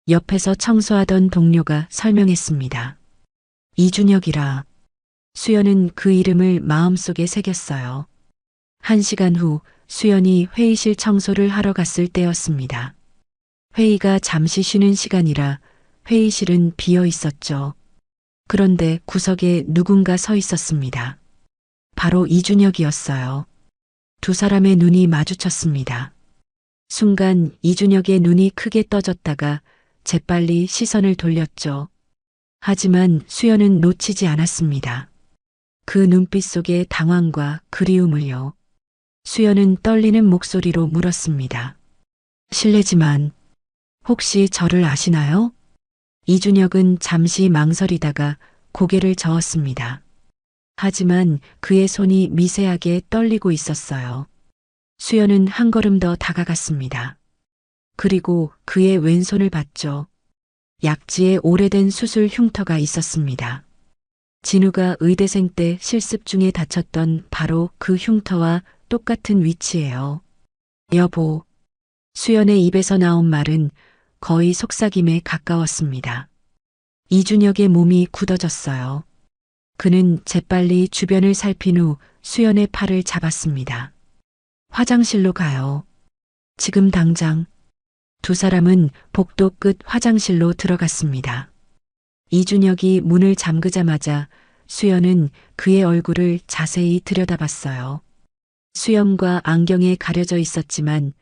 옆에서 청소하던 동료가 설명했습니다. 이준혁이라. 수연은 그 이름을 마음속에 새겼어요. 1시간 후 수연이 회의실 청소를 하러 갔을 때였습니다. 회의가 잠시 쉬는 시간이라 회의실은 비어 있었죠. 그런데 구석에 누군가 서 있었습니다. 바로 이준혁이었어요. 두 사람의 눈이 마주쳤습니다. 순간 이준혁의 눈이 크게 떠졌다가 재빨리 시선을 돌렸죠. 하지만 수연은 놓치지 않았습니다. 그 눈빛 속에 당황과 그리움을요. 수연은 떨리는 목소리로 물었습니다. 실례지만 혹시 저를 아시나요? 이준혁은 잠시 망설이다가 고개를 저었습니다. 하지만 그의 손이 미세하게 떨리고 있었어요. 수연은 한 걸음 더 다가갔습니다. 그리고 그의 왼손을 봤죠. 약지에 오래된 수술 흉터가 있었습니다. 진우가 의대생 때 실습 중에 다쳤던 바로 그 흉터와 똑같은 위치예요. 여보. 수연의 입에서 나온 말은 거의 속삭임에 가까웠습니다. 이준혁의 몸이 굳어졌어요. 그는 재빨리 주변을 살핀 후 수연의 팔을 잡았습니다. 화장실로 가요. 지금 당장. 두 사람은 복도 끝 화장실로 들어갔습니다. 이준혁이 문을 잠그자마자 수연은 그의 얼굴을 자세히 들여다봤어요. 수염과 안경에 가려져 있었지만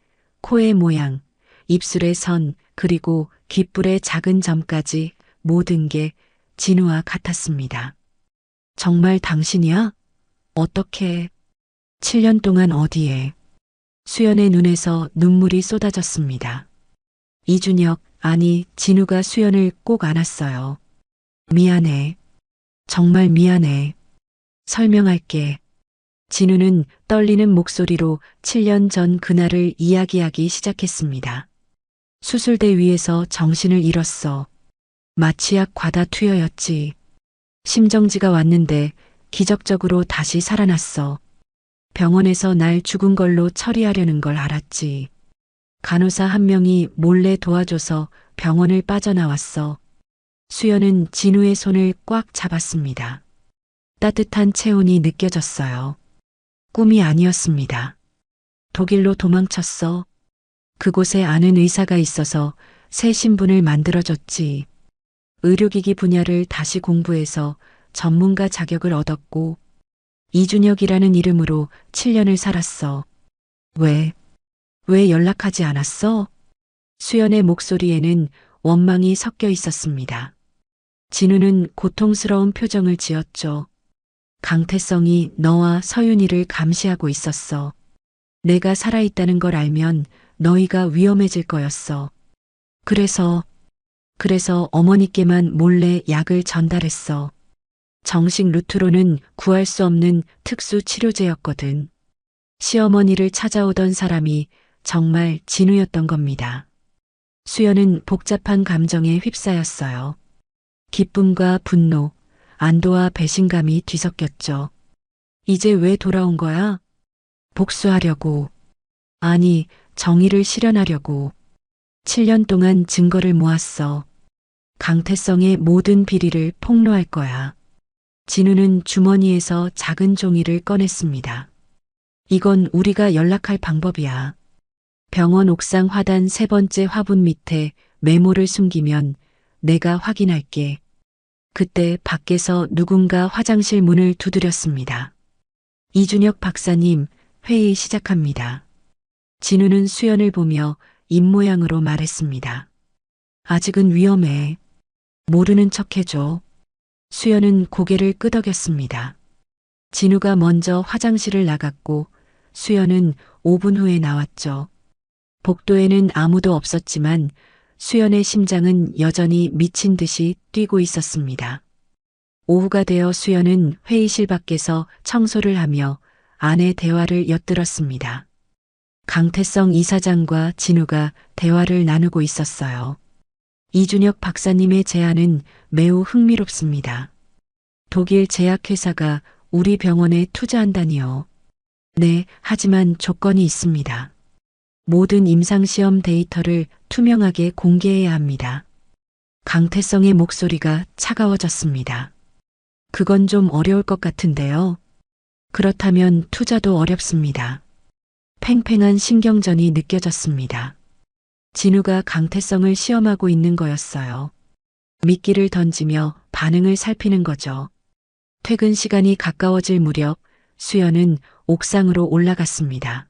코의 모양, 입술의 선, 그리고 귓불의 작은 점까지 모든 게 진우와 같았습니다. 정말 당신이야? 어떻게? 7년 동안 어디에? 수연의 눈에서 눈물이 쏟아졌습니다. 이준혁, 아니 진우가 수연을 꼭 안았어요. 미안해. 정말 미안해. 설명할게. 진우는 떨리는 목소리로 7년 전 그날을 이야기하기 시작했습니다. 수술대 위에서 정신을 잃었어. 마취약 과다 투여였지. 심정지가 왔는데 기적적으로 다시 살아났어. 병원에서 날 죽은 걸로 처리하려는 걸 알았지. 간호사 한 명이 몰래 도와줘서 병원을 빠져나왔어. 수연은 진우의 손을 꽉 잡았습니다. 따뜻한 체온이 느껴졌어요. 꿈이 아니었습니다. 독일로 도망쳤어. 그곳에 아는 의사가 있어서 새 신분을 만들어줬지. 의료기기 분야를 다시 공부해서 전문가 자격을 얻었고, 이준혁이라는 이름으로 7년을 살았어. 왜 연락하지 않았어? 수연의 목소리에는 원망이 섞여 있었습니다. 진우는 고통스러운 표정을 지었죠. 강태성이 너와 서윤이를 감시하고 있었어. 내가 살아있다는 걸 알면 너희가 위험해질 거였어. 그래서 어머니께만 몰래 약을 전달했어. 정식 루트로는 구할 수 없는 특수 치료제였거든. 시어머니를 찾아오던 사람이 정말 진우였던 겁니다. 수연은 복잡한 감정에 휩싸였어요. 기쁨과 분노, 안도와 배신감이 뒤섞였죠. 이제 왜 돌아온 거야? 복수하려고. 아니, 정의를 실현하려고. 7년 동안 증거를 모았어. 강태성의 모든 비리를 폭로할 거야. 진우는 주머니에서 작은 종이를 꺼냈습니다. 이건 우리가 연락할 방법이야. 병원 옥상 화단 3번째 화분 밑에 메모를 숨기면 내가 확인할게. 그때 밖에서 누군가 화장실 문을 두드렸습니다. 이준혁 박사님, 회의 시작합니다. 진우는 수연을 보며 입모양으로 말했습니다. 아직은 위험해. 모르는 척 해줘. 수연은 고개를 끄덕였습니다. 진우가 먼저 화장실을 나갔고 수연은 5분 후에 나왔죠. 복도에는 아무도 없었지만 수연의 심장은 여전히 미친 듯이 뛰고 있었습니다. 오후가 되어 수연은 회의실 밖에서 청소를 하며 아내 대화를 엿들었습니다. 강태성 이사장과 진우가 대화를 나누고 있었어요. 이준혁 박사님의 제안은 매우 흥미롭습니다. 독일 제약회사가 우리 병원에 투자한다니요. 네, 하지만 조건이 있습니다. 모든 임상시험 데이터를 투명하게 공개해야 합니다. 강태성의 목소리가 차가워졌습니다. 그건 좀 어려울 것 같은데요. 그렇다면 투자도 어렵습니다. 팽팽한 신경전이 느껴졌습니다. 진우가 강태성을 시험하고 있는 거였어요. 미끼를 던지며 반응을 살피는 거죠. 퇴근 시간이 가까워질 무렵 수연은 옥상으로 올라갔습니다.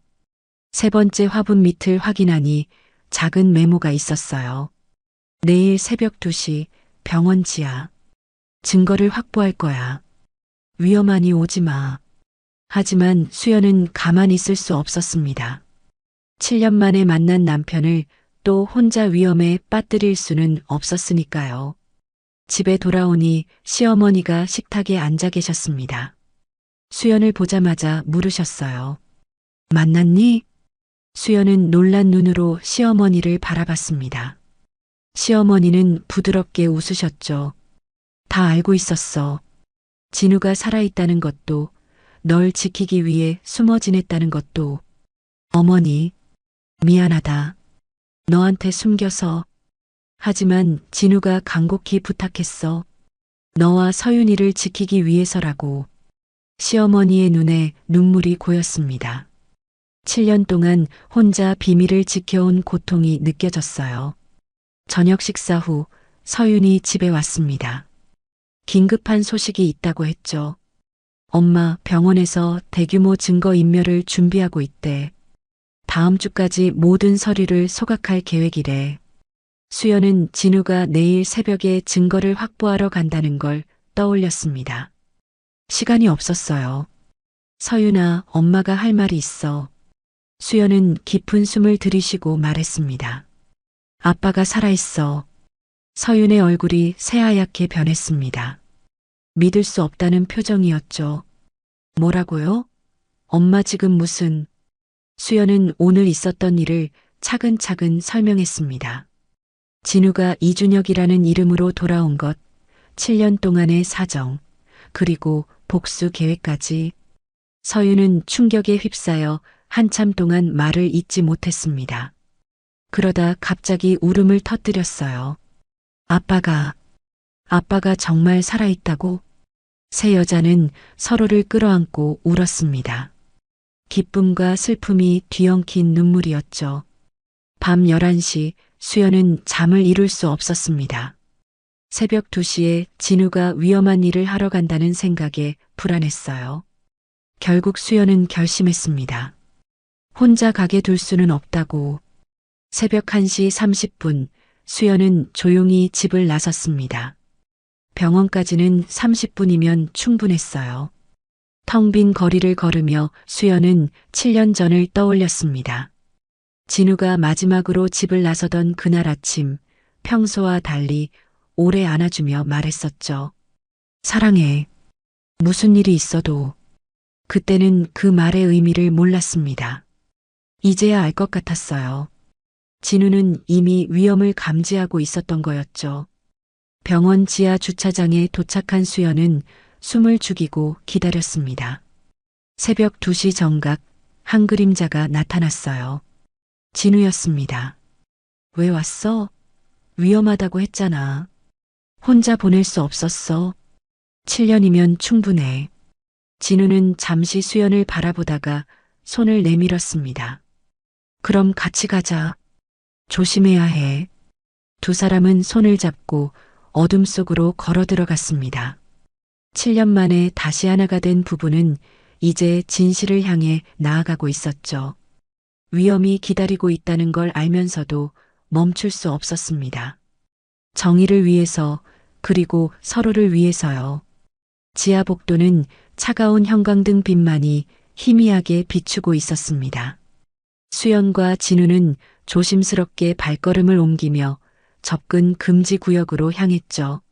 3번째 화분 밑을 확인하니 작은 메모가 있었어요. 내일 새벽 2시 병원 지하. 증거를 확보할 거야. 위험하니 오지 마. 하지만 수연은 가만히 있을 수 없었습니다. 7년 만에 만난 남편을 또 혼자 위험에 빠뜨릴 수는 없었으니까요. 집에 돌아오니 시어머니가 식탁에 앉아 계셨습니다. 수연을 보자마자 물으셨어요. 만났니? 수연은 놀란 눈으로 시어머니를 바라봤습니다. 시어머니는 부드럽게 웃으셨죠. 다 알고 있었어. 진우가 살아있다는 것도, 널 지키기 위해 숨어 지냈다는 것도. 어머니, 미안하다. 너한테 숨겨서. 하지만 진우가 간곡히 부탁했어. 너와 서윤이를 지키기 위해서라고. 시어머니의 눈에 눈물이 고였습니다. 7년 동안 혼자 비밀을 지켜온 고통이 느껴졌어요. 저녁 식사 후 서윤이 집에 왔습니다. 긴급한 소식이 있다고 했죠. 엄마 병원에서 대규모 증거인멸을 준비하고 있대. 다음 주까지 모든 서류를 소각할 계획이래. 수연은 진우가 내일 새벽에 증거를 확보하러 간다는 걸 떠올렸습니다. 시간이 없었어요. 서윤아, 엄마가 할 말이 있어. 수연은 깊은 숨을 들이쉬고 말했습니다. 아빠가 살아있어. 서윤의 얼굴이 새하얗게 변했습니다. 믿을 수 없다는 표정이었죠. 뭐라고요? 엄마 지금 무슨... 수연은 오늘 있었던 일을 차근차근 설명했습니다. 진우가 이준혁이라는 이름으로 돌아온 것, 7년 동안의 사정, 그리고 복수 계획까지. 서유는 충격에 휩싸여 한참 동안 말을 잇지 못했습니다. 그러다 갑자기 울음을 터뜨렸어요. 아빠가 정말 살아있다고? 세 여자는 서로를 끌어안고 울었습니다. 기쁨과 슬픔이 뒤엉킨 눈물이었죠. 밤 11시 수연은 잠을 이룰 수 없었습니다. 새벽 2시에 진우가 위험한 일을 하러 간다는 생각에 불안했어요. 결국 수연은 결심했습니다. 혼자 가게 둘 수는 없다고. 새벽 1시 30분 수연은 조용히 집을 나섰습니다. 병원까지는 30분이면 충분했어요. 텅 빈 거리를 걸으며 수연은 7년 전을 떠올렸습니다. 진우가 마지막으로 집을 나서던 그날 아침, 평소와 달리 오래 안아주며 말했었죠. 사랑해. 무슨 일이 있어도. 그때는 그 말의 의미를 몰랐습니다. 이제야 알 것 같았어요. 진우는 이미 위험을 감지하고 있었던 거였죠. 병원 지하 주차장에 도착한 수연은 숨을 죽이고 기다렸습니다. 새벽 2시 정각 한 그림자가 나타났어요. 진우였습니다. 왜 왔어? 위험하다고 했잖아. 혼자 보낼 수 없었어. 7년이면 충분해. 진우는 잠시 수연을 바라보다가 손을 내밀었습니다. 그럼 같이 가자. 조심해야 해. 두 사람은 손을 잡고 어둠 속으로 걸어 들어갔습니다. 7년 만에 다시 하나가 된 부부는 이제 진실을 향해 나아가고 있었죠. 위험이 기다리고 있다는 걸 알면서도 멈출 수 없었습니다. 정의를 위해서, 그리고 서로를 위해서요. 지하 복도는 차가운 형광등 빛만이 희미하게 비추고 있었습니다. 수연과 진우는 조심스럽게 발걸음을 옮기며 접근 금지 구역으로 향했죠.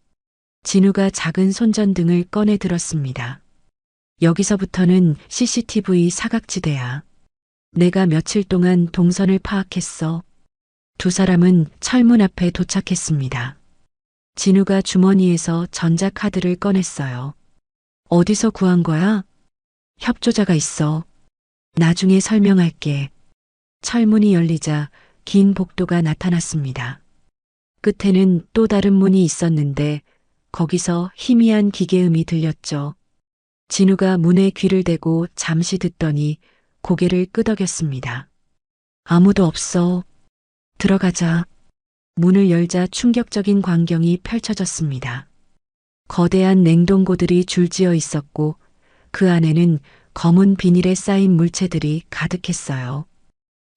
진우가 작은 손전등을 꺼내 들었습니다. 여기서부터는 CCTV 사각지대야. 내가 며칠 동안 동선을 파악했어. 두 사람은 철문 앞에 도착했습니다. 진우가 주머니에서 전자카드를 꺼냈어요. 어디서 구한 거야? 협조자가 있어. 나중에 설명할게. 철문이 열리자 긴 복도가 나타났습니다. 끝에는 또 다른 문이 있었는데 거기서 희미한 기계음이 들렸죠. 진우가 문에 귀를 대고 잠시 듣더니 고개를 끄덕였습니다. 아무도 없어. 들어가자. 문을 열자 충격적인 광경이 펼쳐졌습니다. 거대한 냉동고들이 줄지어 있었고 그 안에는 검은 비닐에 쌓인 물체들이 가득했어요.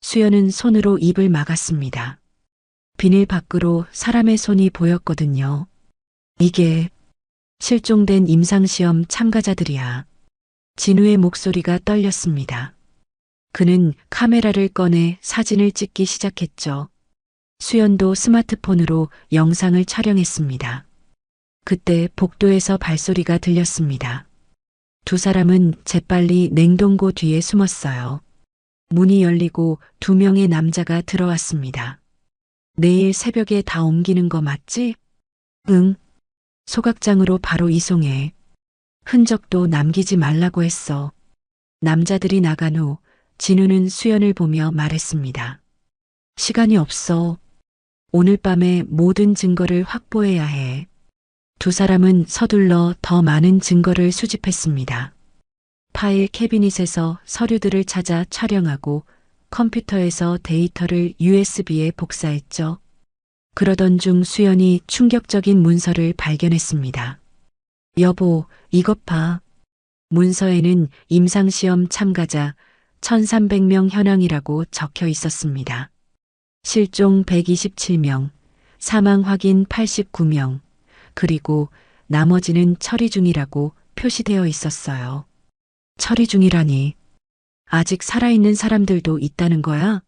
수연은 손으로 입을 막았습니다. 비닐 밖으로 사람의 손이 보였거든요. 이게 실종된 임상시험 참가자들이야. 진우의 목소리가 떨렸습니다. 그는 카메라를 꺼내 사진을 찍기 시작했죠. 수연도 스마트폰으로 영상을 촬영했습니다. 그때 복도에서 발소리가 들렸습니다. 두 사람은 재빨리 냉동고 뒤에 숨었어요. 문이 열리고 2명의 남자가 들어왔습니다. 내일 새벽에 다 옮기는 거 맞지? 응. 소각장으로 바로 이송해. 흔적도 남기지 말라고 했어. 남자들이 나간 후 진우는 수연을 보며 말했습니다. 시간이 없어. 오늘 밤에 모든 증거를 확보해야 해. 두 사람은 서둘러 더 많은 증거를 수집했습니다. 파일 캐비닛에서 서류들을 찾아 촬영하고 컴퓨터에서 데이터를 USB에 복사했죠. 그러던 중 수연이 충격적인 문서를 발견했습니다. 여보, 이것 봐. 문서에는 임상시험 참가자 1300명 현황이라고 적혀 있었습니다. 실종 127명, 사망 확인 89명, 그리고 나머지는 처리 중이라고 표시되어 있었어요. 처리 중이라니. 아직 살아있는 사람들도 있다는 거야?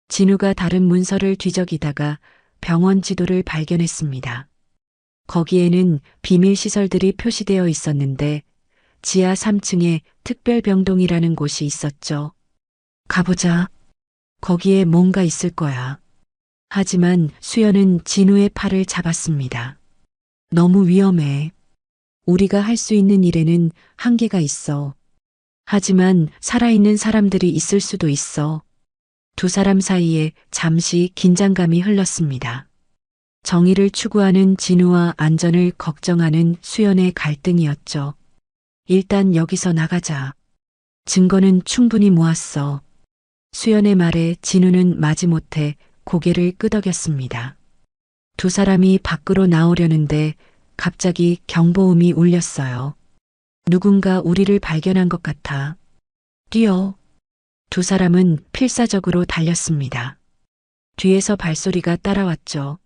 진우가 다른 문서를 뒤적이다가 병원 지도를 발견했습니다. 거기에는 비밀 시설들이 표시되어 있었는데 지하 3층에 특별병동이라는 곳이 있었죠. 가보자. 거기에 뭔가 있을 거야. 하지만 수연은 진우의 팔을 잡았습니다. 너무 위험해. 우리가 할 수 있는 일에는 한계가 있어. 하지만 살아있는 사람들이 있을 수도 있어. 두 사람 사이에 잠시 긴장감이 흘렀습니다. 정의를 추구하는 진우와 안전을 걱정하는 수연의 갈등이었죠. 일단 여기서 나가자. 증거는 충분히 모았어. 수연의 말에 진우는 마지못해 고개를 끄덕였습니다. 두 사람이 밖으로 나오려는데 갑자기 경보음이 울렸어요. 누군가 우리를 발견한 것 같아. 뛰어. 두 사람은 필사적으로 달렸습니다. 뒤에서 발소리가 따라왔죠.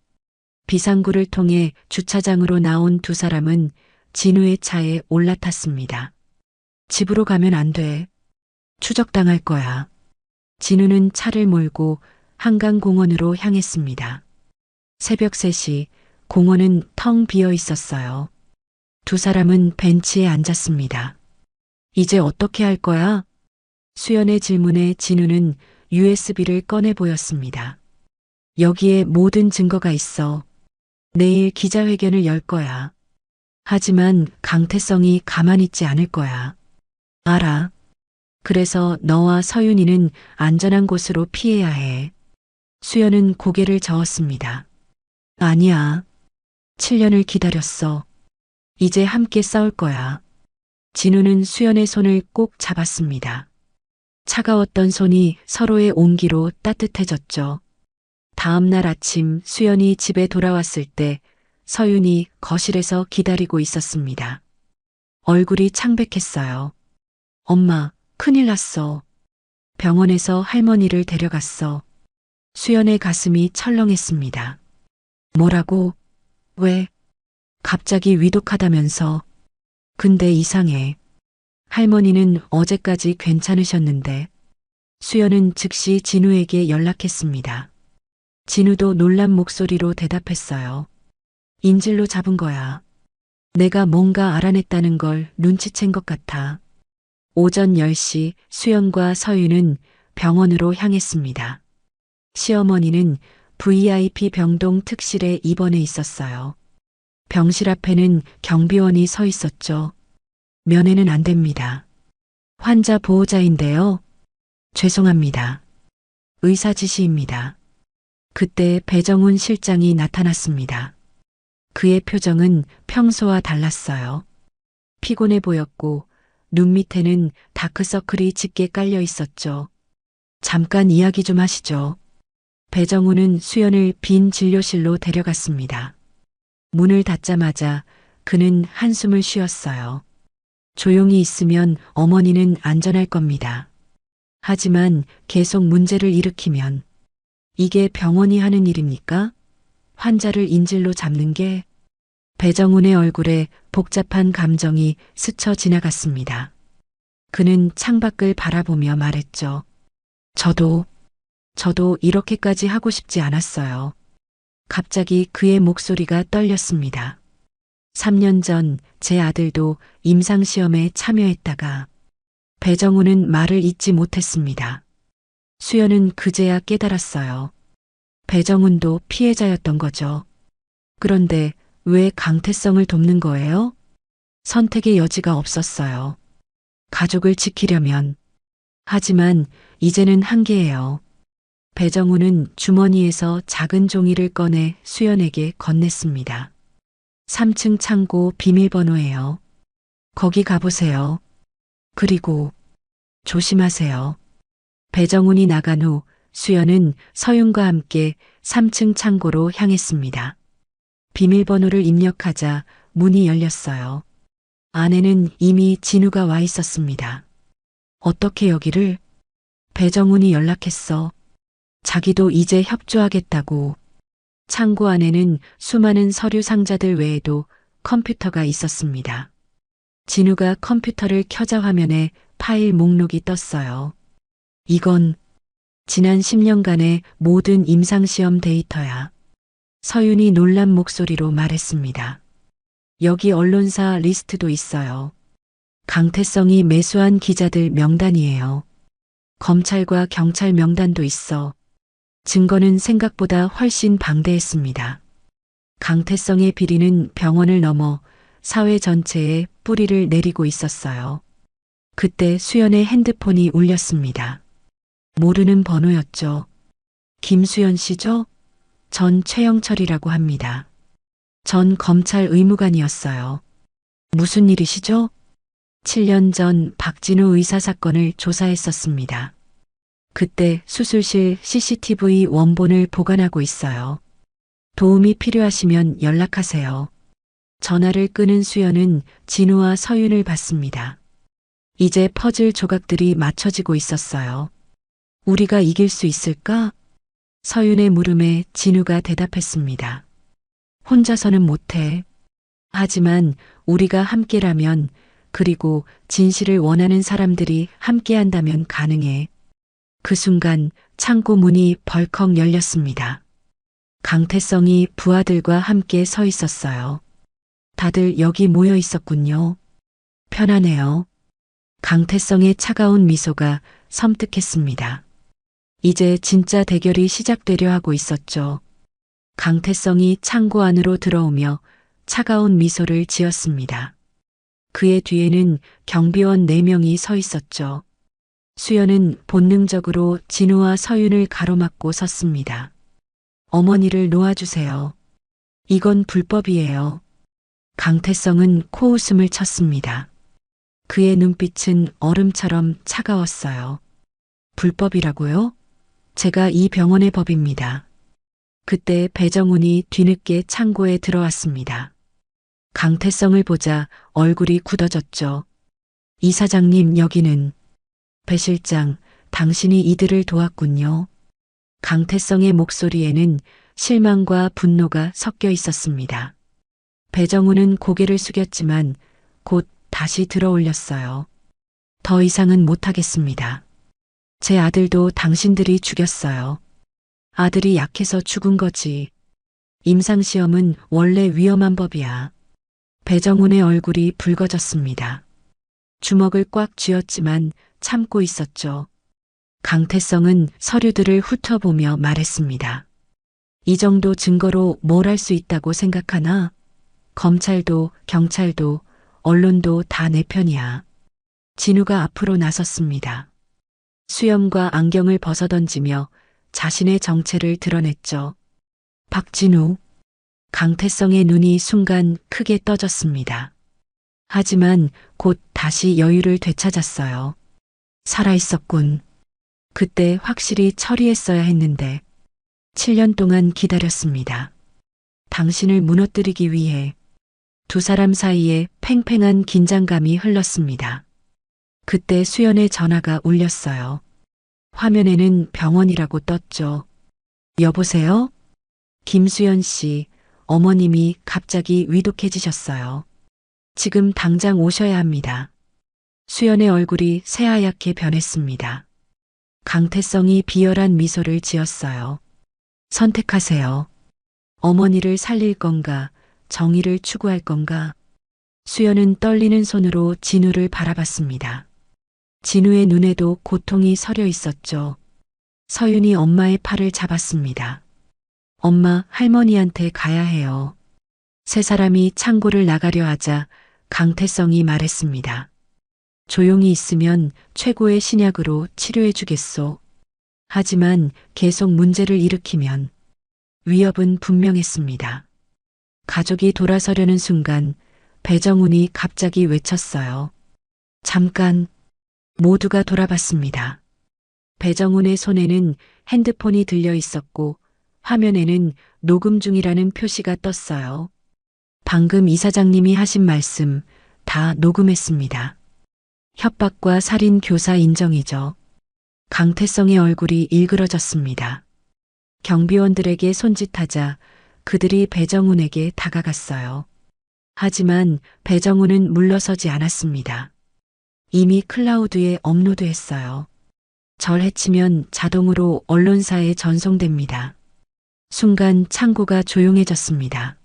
비상구를 통해 주차장으로 나온 두 사람은 진우의 차에 올라탔습니다. 집으로 가면 안 돼. 추적당할 거야. 진우는 차를 몰고 한강공원으로 향했습니다. 새벽 3시 공원은 텅 비어 있었어요. 두 사람은 벤치에 앉았습니다. 이제 어떻게 할 거야? 수연의 질문에 진우는 USB를 꺼내 보였습니다. 여기에 모든 증거가 있어. 내일 기자회견을 열 거야. 하지만 강태성이 가만히 있지 않을 거야. 알아. 그래서 너와 서윤이는 안전한 곳으로 피해야 해. 수연은 고개를 저었습니다. 아니야. 7년을 기다렸어. 이제 함께 싸울 거야. 진우는 수연의 손을 꼭 잡았습니다. 차가웠던 손이 서로의 온기로 따뜻해졌죠. 다음 날 아침 수연이 집에 돌아왔을 때 서윤이 거실에서 기다리고 있었습니다. 얼굴이 창백했어요. 엄마, 큰일 났어. 병원에서 할머니를 데려갔어. 수연의 가슴이 철렁했습니다. 뭐라고? 왜? 갑자기 위독하다면서. 근데 이상해. 할머니는 어제까지 괜찮으셨는데. 수연은 즉시 진우에게 연락했습니다. 진우도 놀란 목소리로 대답했어요. 인질로 잡은 거야. 내가 뭔가 알아냈다는 걸 눈치챈 것 같아. 오전 10시 수연과 서윤은 병원으로 향했습니다. 시어머니는 VIP 병동 특실에 입원해 있었어요. 병실 앞에는 경비원이 서 있었죠. 면회는 안 됩니다. 환자 보호자인데요. 죄송합니다. 의사 지시입니다. 그때 배정훈 실장이 나타났습니다. 그의 표정은 평소와 달랐어요. 피곤해 보였고 눈 밑에는 다크서클이 짙게 깔려 있었죠. 잠깐 이야기 좀 하시죠. 배정훈은 수연을 빈 진료실로 데려갔습니다. 문을 닫자마자 그는 한숨을 쉬었어요. 조용히 있으면 어머니는 안전할 겁니다. 하지만 계속 문제를 일으키면 이게 병원이 하는 일입니까? 환자를 인질로 잡는 게. 배정훈의 얼굴에 복잡한 감정이 스쳐 지나갔습니다. 그는 창밖을 바라보며 말했죠. 저도 이렇게까지 하고 싶지 않았어요. 갑자기 그의 목소리가 떨렸습니다. 3년 전 제 아들도 임상시험에 참여했다가 배정훈은 말을 잇지 못했습니다. 수연은 그제야 깨달았어요. 배정훈도 피해자였던 거죠. 그런데 왜 강태성을 돕는 거예요? 선택의 여지가 없었어요. 가족을 지키려면. 하지만 이제는 한계예요. 배정훈은 주머니에서 작은 종이를 꺼내 수연에게 건넸습니다. 3층 창고 비밀번호예요. 거기 가보세요. 그리고 조심하세요. 배정훈이 나간 후 수연은 서윤과 함께 3층 창고로 향했습니다. 비밀번호를 입력하자 문이 열렸어요. 안에는 이미 진우가 와 있었습니다. 어떻게 여기를? 배정훈이 연락했어. 자기도 이제 협조하겠다고. 창고 안에는 수많은 서류 상자들 외에도 컴퓨터가 있었습니다. 진우가 컴퓨터를 켜자 화면에 파일 목록이 떴어요. 이건 지난 10년간의 모든 임상시험 데이터야. 서윤이 놀란 목소리로 말했습니다. 여기 언론사 리스트도 있어요. 강태성이 매수한 기자들 명단이에요. 검찰과 경찰 명단도 있어. 증거는 생각보다 훨씬 방대했습니다. 강태성의 비리는 병원을 넘어 사회 전체에 뿌리를 내리고 있었어요. 그때 수연의 핸드폰이 울렸습니다. 모르는 번호였죠. 김수연 씨죠? 전 최영철이라고 합니다. 전 검찰 의무관이었어요. 무슨 일이시죠? 7년 전 박진우 의사 사건을 조사했었습니다. 그때 수술실 CCTV 원본을 보관하고 있어요. 도움이 필요하시면 연락하세요. 전화를 끄는 수연은 진우와 서윤을 봤습니다. 이제 퍼즐 조각들이 맞춰지고 있었어요. 우리가 이길 수 있을까? 서윤의 물음에 진우가 대답했습니다. 혼자서는 못해. 하지만 우리가 함께라면, 그리고 진실을 원하는 사람들이 함께한다면 가능해. 그 순간 창고 문이 벌컥 열렸습니다. 강태성이 부하들과 함께 서 있었어요. 다들 여기 모여 있었군요. 편하네요. 강태성의 차가운 미소가 섬뜩했습니다. 이제 진짜 대결이 시작되려 하고 있었죠. 강태성이 창고 안으로 들어오며 차가운 미소를 지었습니다. 그의 뒤에는 경비원 4명이 서 있었죠. 수연은 본능적으로 진우와 서윤을 가로막고 섰습니다. 어머니를 놓아주세요. 이건 불법이에요. 강태성은 코웃음을 쳤습니다. 그의 눈빛은 얼음처럼 차가웠어요. 불법이라고요? 제가 이 병원의 법입니다. 그때 배정훈이 뒤늦게 창고에 들어왔습니다. 강태성을 보자 얼굴이 굳어졌죠. 이 사장님 여기는. 배 실장, 당신이 이들을 도왔군요. 강태성의 목소리에는 실망과 분노가 섞여 있었습니다. 배정훈은 고개를 숙였지만 곧 다시 들어올렸어요. 더 이상은 못하겠습니다. 제 아들도 당신들이 죽였어요. 아들이 약해서 죽은 거지. 임상시험은 원래 위험한 법이야. 배정훈의 얼굴이 붉어졌습니다. 주먹을 꽉 쥐었지만 참고 있었죠. 강태성은 서류들을 훑어보며 말했습니다. 이 정도 증거로 뭘 할 수 있다고 생각하나? 검찰도 경찰도 언론도 다 내 편이야. 진우가 앞으로 나섰습니다. 수염과 안경을 벗어던지며 자신의 정체를 드러냈죠. 박진우. 강태성의 눈이 순간 크게 떠졌습니다. 하지만 곧 다시 여유를 되찾았어요. 살아있었군. 그때 확실히 처리했어야 했는데 7년 동안 기다렸습니다. 당신을 무너뜨리기 위해. 두 사람 사이에 팽팽한 긴장감이 흘렀습니다. 그때 수연의 전화가 울렸어요. 화면에는 병원이라고 떴죠. 여보세요? 김수연 씨, 어머님이 갑자기 위독해지셨어요. 지금 당장 오셔야 합니다. 수연의 얼굴이 새하얗게 변했습니다. 강태성이 비열한 미소를 지었어요. 선택하세요. 어머니를 살릴 건가, 정의를 추구할 건가? 수연은 떨리는 손으로 진우를 바라봤습니다. 진우의 눈에도 고통이 서려 있었죠. 서윤이 엄마의 팔을 잡았습니다. 엄마, 할머니한테 가야 해요. 세 사람이 창고를 나가려 하자 강태성이 말했습니다. 조용히 있으면 최고의 신약으로 치료해 주겠소. 하지만 계속 문제를 일으키면 위협은 분명했습니다. 가족이 돌아서려는 순간 배정훈이 갑자기 외쳤어요. 잠깐. 모두가 돌아봤습니다. 배정훈의 손에는 핸드폰이 들려 있었고 화면에는 녹음 중이라는 표시가 떴어요. 방금 이사장님이 하신 말씀 다 녹음했습니다. 협박과 살인 교사 인정이죠. 강태성의 얼굴이 일그러졌습니다. 경비원들에게 손짓하자 그들이 배정훈에게 다가갔어요. 하지만 배정훈은 물러서지 않았습니다. 이미 클라우드에 업로드했어요. 절 해치면 자동으로 언론사에 전송됩니다. 순간 창고가 조용해졌습니다.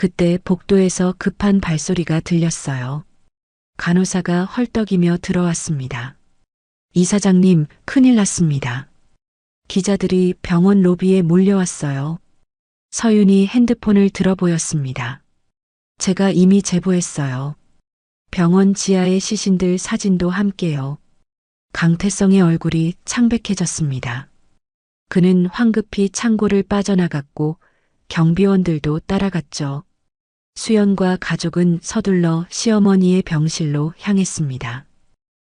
그때 복도에서 급한 발소리가 들렸어요. 간호사가 헐떡이며 들어왔습니다. 이사장님, 큰일 났습니다. 기자들이 병원 로비에 몰려왔어요. 서윤이 핸드폰을 들어 보였습니다. 제가 이미 제보했어요. 병원 지하의 시신들 사진도 함께요. 강태성의 얼굴이 창백해졌습니다. 그는 황급히 창고를 빠져나갔고 경비원들도 따라갔죠. 수연과 가족은 서둘러 시어머니의 병실로 향했습니다.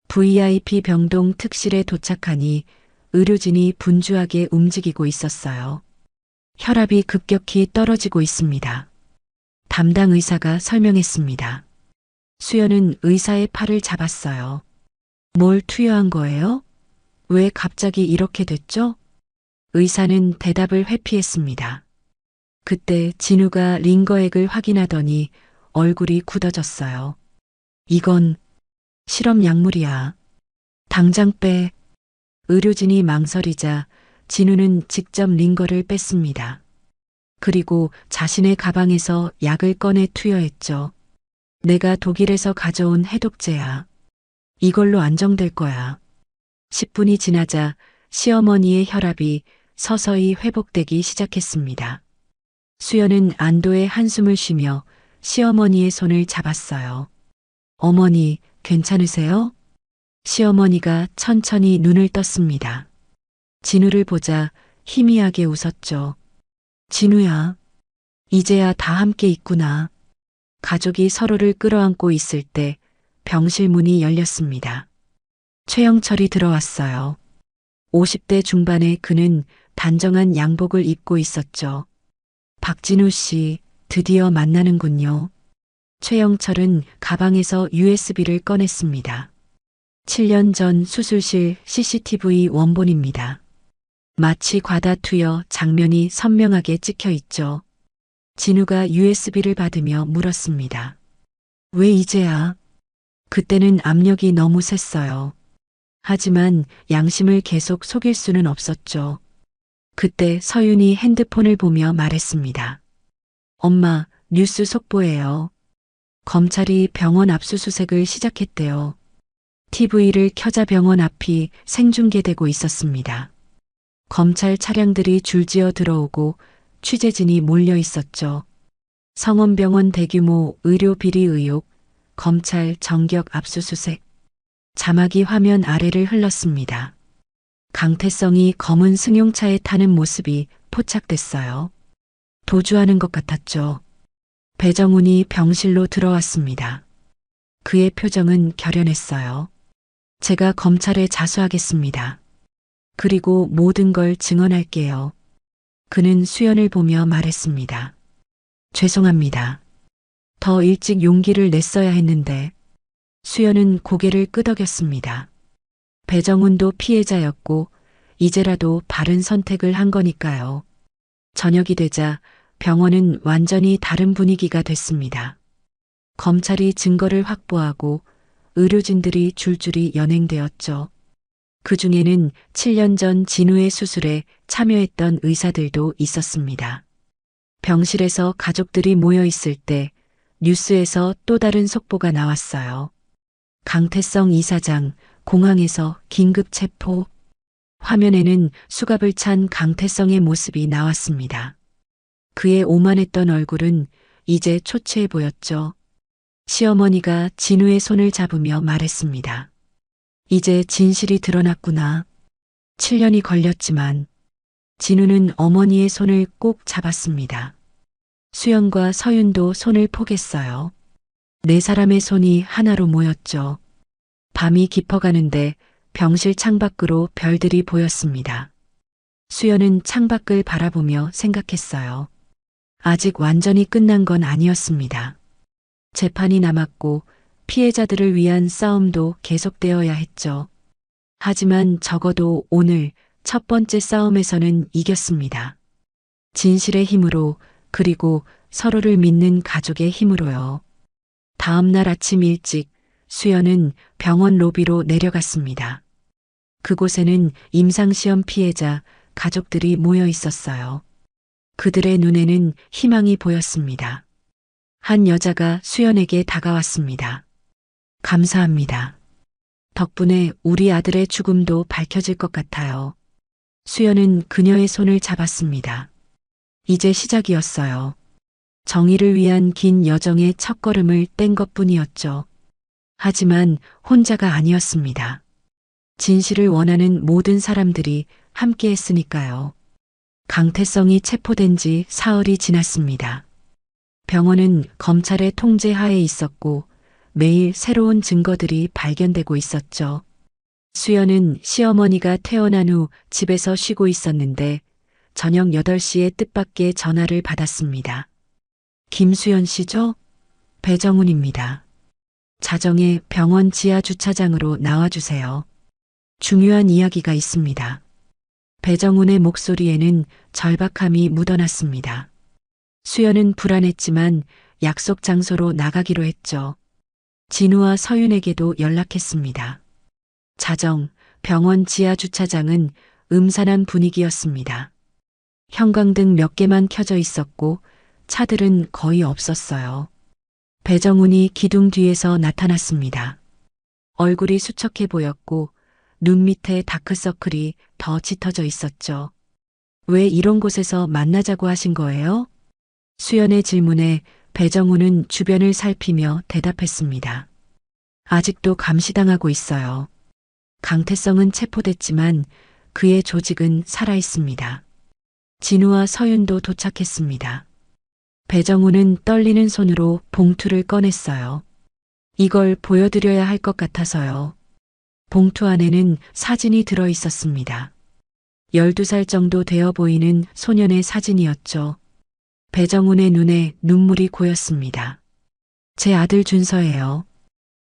VIP 병동 특실에 도착하니 의료진이 분주하게 움직이고 있었어요. 혈압이 급격히 떨어지고 있습니다. 담당 의사가 설명했습니다. 수연은 의사의 팔을 잡았어요. 뭘 투여한 거예요? 왜 갑자기 이렇게 됐죠? 의사는 대답을 회피했습니다. 그때 진우가 링거액을 확인하더니 얼굴이 굳어졌어요. 이건 실험 약물이야. 당장 빼. 의료진이 망설이자 진우는 직접 링거를 뺐습니다. 그리고 자신의 가방에서 약을 꺼내 투여했죠. 내가 독일에서 가져온 해독제야. 이걸로 안정될 거야. 10분이 지나자 시어머니의 혈압이 서서히 회복되기 시작했습니다. 수연은 안도의 한숨을 쉬며 시어머니의 손을 잡았어요. 어머니, 괜찮으세요? 시어머니가 천천히 눈을 떴습니다. 진우를 보자 희미하게 웃었죠. 진우야, 이제야 다 함께 있구나. 가족이 서로를 끌어안고 있을 때 병실 문이 열렸습니다. 최영철이 들어왔어요. 50대 중반의 그는 단정한 양복을 입고 있었죠. 박진우 씨, 드디어 만나는군요. 최영철은 가방에서 USB를 꺼냈습니다. 7년 전 수술실 CCTV 원본입니다. 마치 과다 투여 장면이 선명하게 찍혀 있죠. 진우가 USB를 받으며 물었습니다. 왜 이제야? 그때는 압력이 너무 셌어요. 하지만 양심을 계속 속일 수는 없었죠. 그때 서윤이 핸드폰을 보며 말했습니다. 엄마, 뉴스 속보예요. 검찰이 병원 압수수색을 시작했대요. TV를 켜자 병원 앞이 생중계되고 있었습니다. 검찰 차량들이 줄지어 들어오고 취재진이 몰려 있었죠. 성원병원 대규모 의료 비리 의혹, 검찰 정격 압수수색. 자막이 화면 아래를 흘렀습니다. 강태성이 검은 승용차에 타는 모습이 포착됐어요. 도주하는 것 같았죠. 배정훈이 병실로 들어왔습니다. 그의 표정은 결연했어요. 제가 검찰에 자수하겠습니다. 그리고 모든 걸 증언할게요. 그는 수연을 보며 말했습니다. 죄송합니다. 더 일찍 용기를 냈어야 했는데. 수연은 고개를 끄덕였습니다. 배정훈도 피해자였고 이제라도 바른 선택을 한 거니까요. 저녁이 되자 병원은 완전히 다른 분위기가 됐습니다. 검찰이 증거를 확보하고 의료진들이 줄줄이 연행되었죠. 그 중에는 7년 전 진우의 수술에 참여했던 의사들도 있었습니다. 병실에서 가족들이 모여 있을 때 뉴스에서 또 다른 속보가 나왔어요. 강태성 이사장 공항에서 긴급 체포. 화면에는 수갑을 찬 강태성의 모습이 나왔습니다. 그의 오만했던 얼굴은 이제 초췌해 보였죠. 시어머니가 진우의 손을 잡으며 말했습니다. 이제 진실이 드러났구나. 7년이 걸렸지만 진우는 어머니의 손을 꼭 잡았습니다. 수연과 서윤도 손을 포겠어요. 네 사람의 손이 하나로 모였죠. 밤이 깊어가는데 병실 창밖으로 별들이 보였습니다. 수연은 창밖을 바라보며 생각했어요. 아직 완전히 끝난 건 아니었습니다. 재판이 남았고 피해자들을 위한 싸움도 계속되어야 했죠. 하지만 적어도 오늘 첫 번째 싸움에서는 이겼습니다. 진실의 힘으로, 그리고 서로를 믿는 가족의 힘으로요. 다음 날 아침 일찍 수연은 병원 로비로 내려갔습니다. 그곳에는 임상시험 피해자 가족들이 모여 있었어요. 그들의 눈에는 희망이 보였습니다. 한 여자가 수연에게 다가왔습니다. 감사합니다. 덕분에 우리 아들의 죽음도 밝혀질 것 같아요. 수연은 그녀의 손을 잡았습니다. 이제 시작이었어요. 정의를 위한 긴 여정의 첫걸음을 뗀 것뿐이었죠. 하지만 혼자가 아니었습니다. 진실을 원하는 모든 사람들이 함께 했으니까요. 강태성이 체포된 지 사흘이 지났습니다. 병원은 검찰의 통제하에 있었고 매일 새로운 증거들이 발견되고 있었죠. 수연은 시어머니가 퇴원한 후 집에서 쉬고 있었는데 저녁 8시에 뜻밖의 전화를 받았습니다. 김수연 씨죠? 배정훈입니다. 자정에 병원 지하 주차장으로 나와주세요. 중요한 이야기가 있습니다. 배정훈의 목소리에는 절박함이 묻어났습니다. 수연은 불안했지만 약속 장소로 나가기로 했죠. 진우와 서윤에게도 연락했습니다. 자정, 병원 지하 주차장은 음산한 분위기였습니다. 형광등 몇 개만 켜져 있었고 차들은 거의 없었어요. 배정훈이 기둥 뒤에서 나타났습니다. 얼굴이 수척해 보였고 눈 밑에 다크서클이 더 짙어져 있었죠. 왜 이런 곳에서 만나자고 하신 거예요? 수연의 질문에 배정훈은 주변을 살피며 대답했습니다. 아직도 감시당하고 있어요. 강태성은 체포됐지만 그의 조직은 살아 있습니다. 진우와 서윤도 도착했습니다. 배정훈은 떨리는 손으로 봉투를 꺼냈어요. 이걸 보여드려야 할 것 같아서요. 봉투 안에는 사진이 들어 있었습니다. 12살 정도 되어 보이는 소년의 사진이었죠. 배정훈의 눈에 눈물이 고였습니다. 제 아들 준서예요.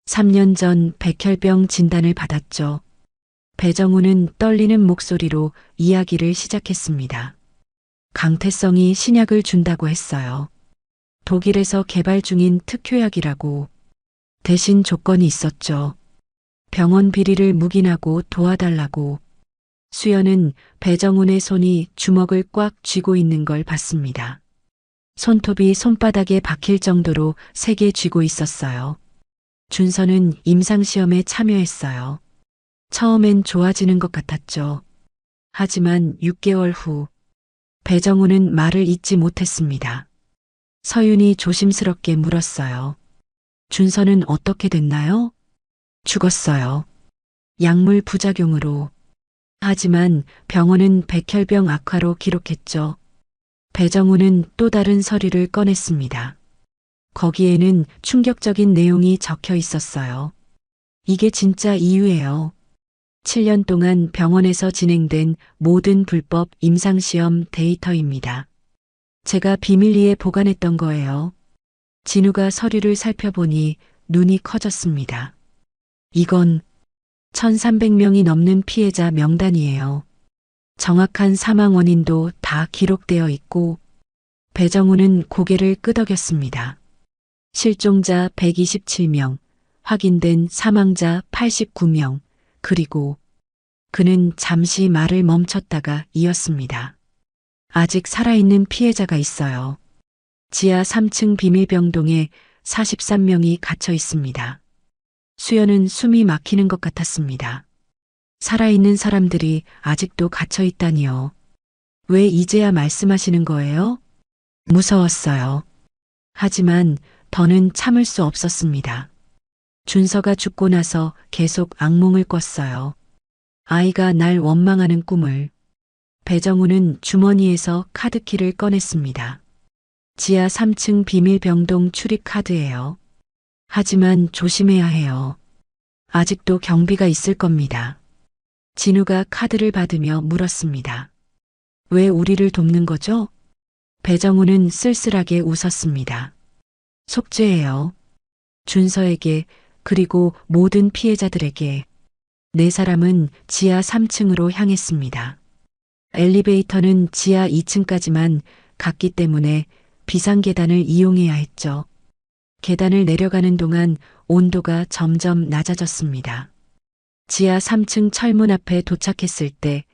3년 전 백혈병 진단을 받았죠. 배정훈은 떨리는 목소리로 이야기를 시작했습니다. 강태성이 신약을 준다고 했어요. 독일에서 개발 중인 특효약이라고. 대신 조건이 있었죠. 병원 비리를 묵인하고 도와달라고. 수연은 배정훈의 손이 주먹을 꽉 쥐고 있는 걸 봤습니다. 손톱이 손바닥에 박힐 정도로 세게 쥐고 있었어요. 준서는 임상시험에 참여했어요. 처음엔 좋아지는 것 같았죠. 하지만 6개월 후 배정훈은 말을 잇지 못했습니다. 서윤이 조심스럽게 물었어요. 준서는 어떻게 됐나요? 죽었어요. 약물 부작용으로. 하지만 병원은 백혈병 악화로 기록했죠. 배정훈은 또 다른 서류를 꺼냈습니다. 거기에는 충격적인 내용이 적혀 있었어요. 이게 진짜 이유예요. 7년 동안 병원에서 진행된 모든 불법 임상시험 데이터입니다. 제가 비밀리에 보관했던 거예요. 진우가 서류를 살펴보니 눈이 커졌습니다. 이건 1300명이 넘는 피해자 명단이에요. 정확한 사망 원인도 다 기록되어 있고 배정훈은 고개를 끄덕였습니다. 실종자 127명, 확인된 사망자 89명, 그리고 그는 잠시 말을 멈췄다가 이었습니다. 아직 살아있는 피해자가 있어요. 지하 3층 비밀병동에 43명이 갇혀 있습니다. 수연은 숨이 막히는 것 같았습니다. 살아있는 사람들이 아직도 갇혀 있다니요. 왜 이제야 말씀하시는 거예요? 무서웠어요. 하지만 더는 참을 수 없었습니다. 준서가 죽고 나서 계속 악몽을 꿨어요. 아이가 날 원망하는 꿈을. 배정훈은 주머니에서 카드키를 꺼냈습니다. 지하 3층 비밀병동 출입 카드예요. 하지만 조심해야 해요. 아직도 경비가 있을 겁니다. 진우가 카드를 받으며 물었습니다. 왜 우리를 돕는 거죠? 배정훈은 쓸쓸하게 웃었습니다. 속죄예요. 준서에게 그리고 모든 피해자들에게. 네 사람은 지하 3층으로 향했습니다. 엘리베이터는 지하 2층까지만 갔기 때문에 비상계단을 이용해야 했죠. 계단을 내려가는 동안 온도가 점점 낮아졌습니다. 지하 3층 철문 앞에 도착했을 때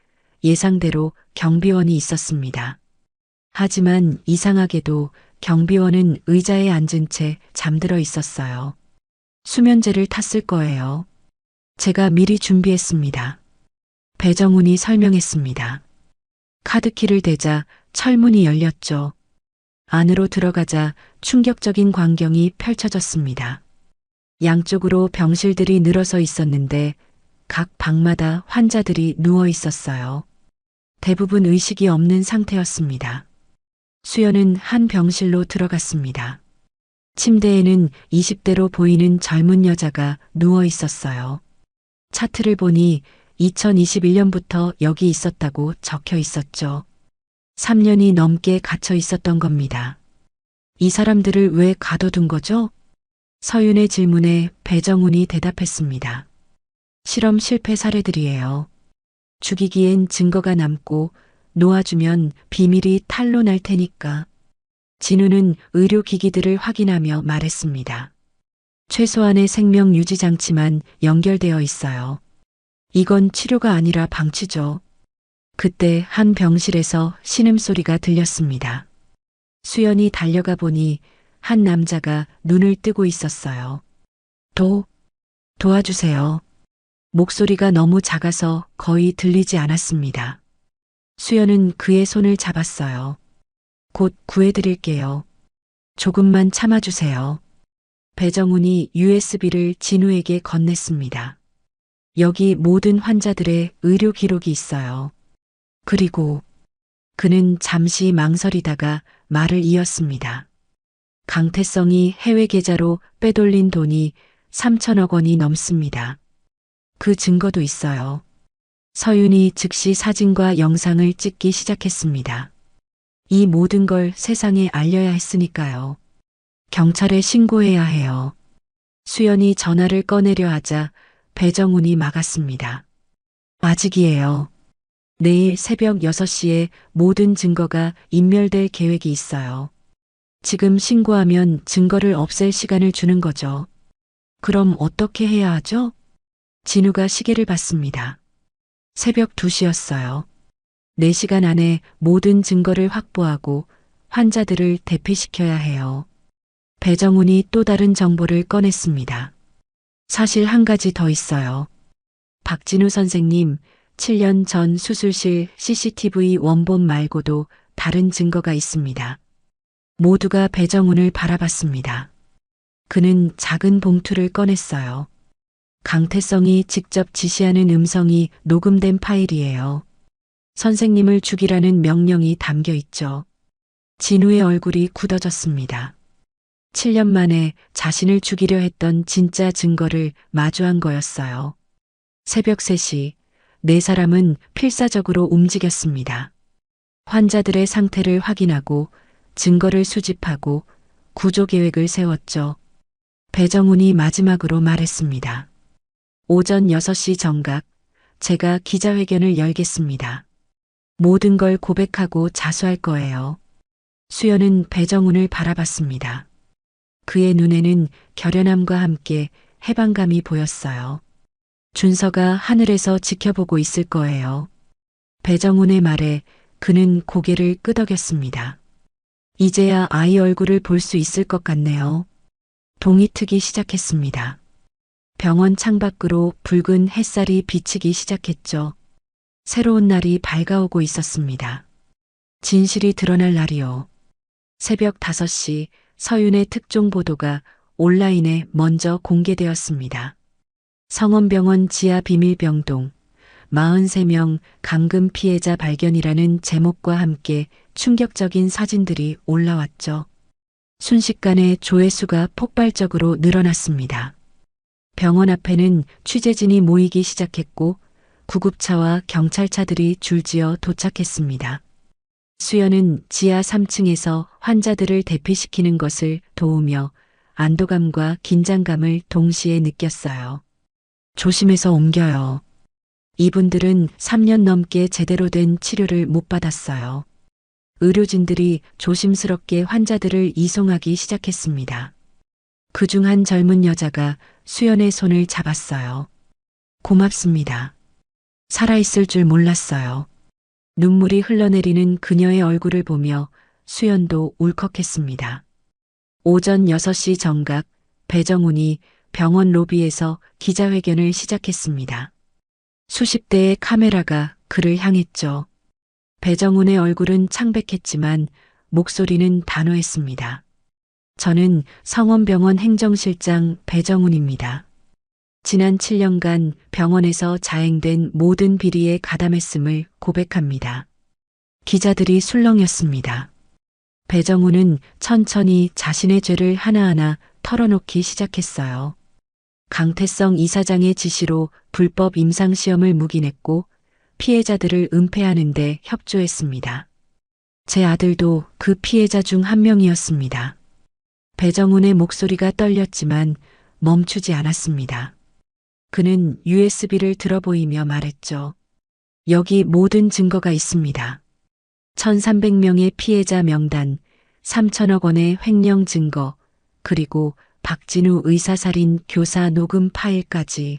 예상대로 경비원이 있었습니다. 하지만 이상하게도 경비원은 의자에 앉은 채 잠들어 있었어요. 수면제를 탔을 거예요. 제가 미리 준비했습니다. 배정훈이 설명했습니다. 카드키를 대자 철문이 열렸죠. 안으로 들어가자 충격적인 광경이 펼쳐졌습니다. 양쪽으로 병실들이 늘어서 있었는데 각 방마다 환자들이 누워 있었어요. 대부분 의식이 없는 상태였습니다. 수연은 한 병실로 들어갔습니다. 침대에는 20대로 보이는 젊은 여자가 누워 있었어요. 차트를 보니 2021년부터 여기 있었다고 적혀 있었죠. 3년이 넘게 갇혀 있었던 겁니다. 이 사람들을 왜 가둬둔 거죠? 서윤의 질문에 배정훈이 대답했습니다. 실험 실패 사례들이에요. 죽이기엔 증거가 남고 놓아주면 비밀이 탄로날 테니까. 진우는 의료기기들을 확인하며 말했습니다. 최소한의 생명 유지 장치만 연결되어 있어요. 이건 치료가 아니라 방치죠. 그때 한 병실에서 신음소리가 들렸습니다. 수연이 달려가 보니 한 남자가 눈을 뜨고 있었어요. 도와주세요. 목소리가 너무 작아서 거의 들리지 않았습니다. 수연은 그의 손을 잡았어요. 곧 구해드릴게요. 조금만 참아주세요. 배정훈이 USB를 진우에게 건넸습니다. 여기 모든 환자들의 의료 기록이 있어요. 그리고 그는 잠시 망설이다가 말을 이었습니다. 강태성이 해외 계좌로 빼돌린 돈이 3천억 원이 넘습니다. 그 증거도 있어요. 서윤이 즉시 사진과 영상을 찍기 시작했습니다. 이 모든 걸 세상에 알려야 했으니까요. 경찰에 신고해야 해요. 수연이 전화를 꺼내려 하자 배정훈이 막았습니다. 아직이에요. 내일 새벽 6시에 모든 증거가 인멸될 계획이 있어요. 지금 신고하면 증거를 없앨 시간을 주는 거죠. 그럼 어떻게 해야 하죠? 진우가 시계를 봤습니다. 새벽 2시였어요. 4시간 안에 모든 증거를 확보하고 환자들을 대피시켜야 해요. 배정훈이 또 다른 정보를 꺼냈습니다. 사실 한 가지 더 있어요. 박진우 선생님, 7년 전 수술실 CCTV 원본 말고도 다른 증거가 있습니다. 모두가 배정훈을 바라봤습니다. 그는 작은 봉투를 꺼냈어요. 강태성이 직접 지시하는 음성이 녹음된 파일이에요. 선생님을 죽이라는 명령이 담겨 있죠. 진우의 얼굴이 굳어졌습니다. 7년 만에 자신을 죽이려 했던 진짜 증거를 마주한 거였어요. 새벽 3시, 4사람은 필사적으로 움직였습니다. 환자들의 상태를 확인하고 증거를 수집하고 구조 계획을 세웠죠. 배정훈이 마지막으로 말했습니다. 오전 6시 정각, 제가 기자회견을 열겠습니다. 모든 걸 고백하고 자수할 거예요. 수연은 배정훈을 바라봤습니다. 그의 눈에는 결연함과 함께 해방감이 보였어요. 준서가 하늘에서 지켜보고 있을 거예요. 배정훈의 말에 그는 고개를 끄덕였습니다. 이제야 아이 얼굴을 볼 수 있을 것 같네요. 동이 트기 시작했습니다. 병원 창밖으로 붉은 햇살이 비치기 시작했죠. 새로운 날이 밝아오고 있었습니다. 진실이 드러날 날이요. 새벽 5시 서윤의 특종 보도가 온라인에 먼저 공개되었습니다. 성원병원 지하 비밀병동 43명 감금 피해자 발견이라는 제목과 함께 충격적인 사진들이 올라왔죠. 순식간에 조회수가 폭발적으로 늘어났습니다. 병원 앞에는 취재진이 모이기 시작했고 구급차와 경찰차들이 줄지어 도착했습니다. 수연은 지하 3층에서 환자들을 대피시키는 것을 도우며 안도감과 긴장감을 동시에 느꼈어요. 조심해서 옮겨요. 이분들은 3년 넘게 제대로 된 치료를 못 받았어요. 의료진들이 조심스럽게 환자들을 이송하기 시작했습니다. 그중 한 젊은 여자가 수연의 손을 잡았어요. 고맙습니다. 살아있을 줄 몰랐어요. 눈물이 흘러내리는 그녀의 얼굴을 보며 수연도 울컥했습니다. 오전 6시 정각 배정훈이 병원 로비에서 기자회견을 시작했습니다. 수십 대의 카메라가 그를 향했죠. 배정훈의 얼굴은 창백했지만 목소리는 단호했습니다. 저는 성원병원 행정실장 배정훈입니다. 지난 7년간 병원에서 자행된 모든 비리에 가담했음을 고백합니다. 기자들이 술렁였습니다. 배정훈은 천천히 자신의 죄를 하나하나 털어놓기 시작했어요. 강태성 이사장의 지시로 불법 임상시험을 묵인했고 피해자들을 은폐하는 데 협조했습니다. 제 아들도 그 피해자 중 한 명이었습니다. 배정훈의 목소리가 떨렸지만 멈추지 않았습니다. 그는 USB를 들어보이며 말했죠. 여기 모든 증거가 있습니다. 1,300명의 피해자 명단, 3천억 원의 횡령 증거, 그리고 박진우 의사살인 교사 녹음 파일까지.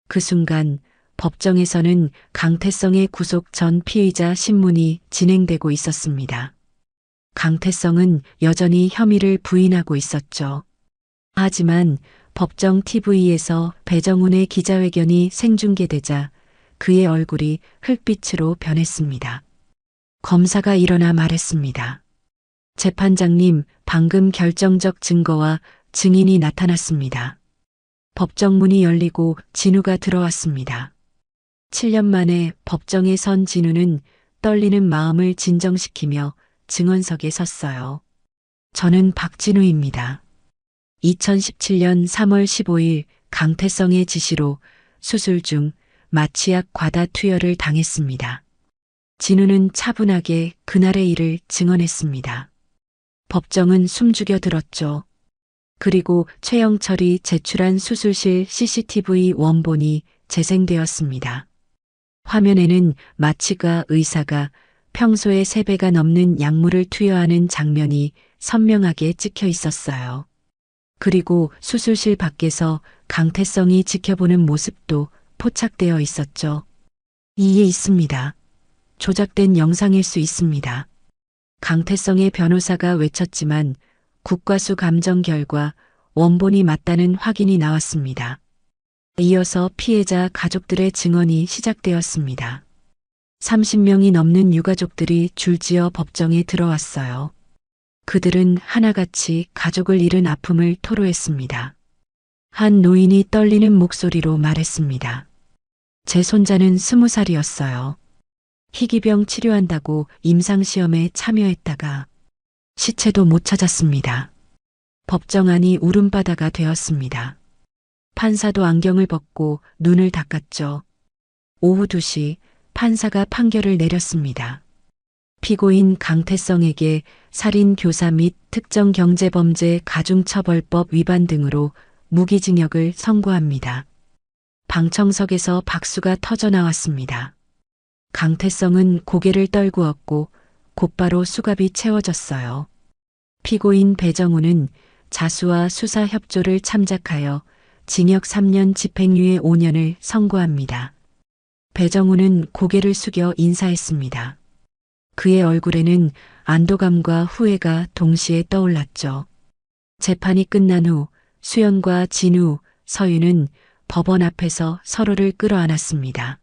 그 순간 법정에서는 강태성의 구속 전 피의자 신문이 진행되고 있었습니다. 강태성은 여전히 혐의를 부인하고 있었죠. 하지만 법정 TV에서 배정훈의 기자회견이 생중계되자 그의 얼굴이 흙빛으로 변했습니다. 검사가 일어나 말했습니다. 재판장님, 방금 결정적 증거와 증인이 나타났습니다. 법정문이 열리고 진우가 들어왔습니다. 7년 만에 법정에 선 진우는 떨리는 마음을 진정시키며 증언석에 섰어요. 저는 박진우입니다. 2017년 3월 15일 강태성의 지시로 수술 중 마취약 과다 투여를 당했습니다. 진우는 차분하게 그날의 일을 증언했습니다. 법정은 숨죽여 들었죠. 그리고 최영철이 제출한 수술실 CCTV 원본이 재생되었습니다. 화면에는 마취가 의사가 평소의 3배가 넘는 약물을 투여하는 장면이 선명하게 찍혀 있었어요. 그리고 수술실 밖에서 강태성이 지켜보는 모습도 포착되어 있었죠. 이에 있습니다. 조작된 영상일 수 있습니다. 강태성의 변호사가 외쳤지만 국과수 감정 결과 원본이 맞다는 확인이 나왔습니다. 이어서 피해자 가족들의 증언이 시작되었습니다. 30명이 넘는 유가족들이 줄지어 법정에 들어왔어요. 그들은 하나같이 가족을 잃은 아픔을 토로했습니다. 한 노인이 떨리는 목소리로 말했습니다. 제 손자는 20살이었어요. 희귀병 치료한다고 임상시험에 참여했다가 시체도 못 찾았습니다. 법정 안이 울음바다가 되었습니다. 판사도 안경을 벗고 눈을 닦았죠. 오후 2시 판사가 판결을 내렸습니다. 피고인 강태성에게 살인 교사 및 특정경제범죄 가중처벌법 위반 등으로 무기징역을 선고합니다. 방청석에서 박수가 터져 나왔습니다. 강태성은 고개를 떨구었고 곧바로 수갑이 채워졌어요. 피고인 배정훈은 자수와 수사 협조를 참작하여 징역 3년 집행유예 5년을 선고합니다. 배정훈은 고개를 숙여 인사했습니다. 그의 얼굴에는 안도감과 후회가 동시에 떠올랐죠. 재판이 끝난 후 수연과 진우, 서윤은 법원 앞에서 서로를 끌어안았습니다.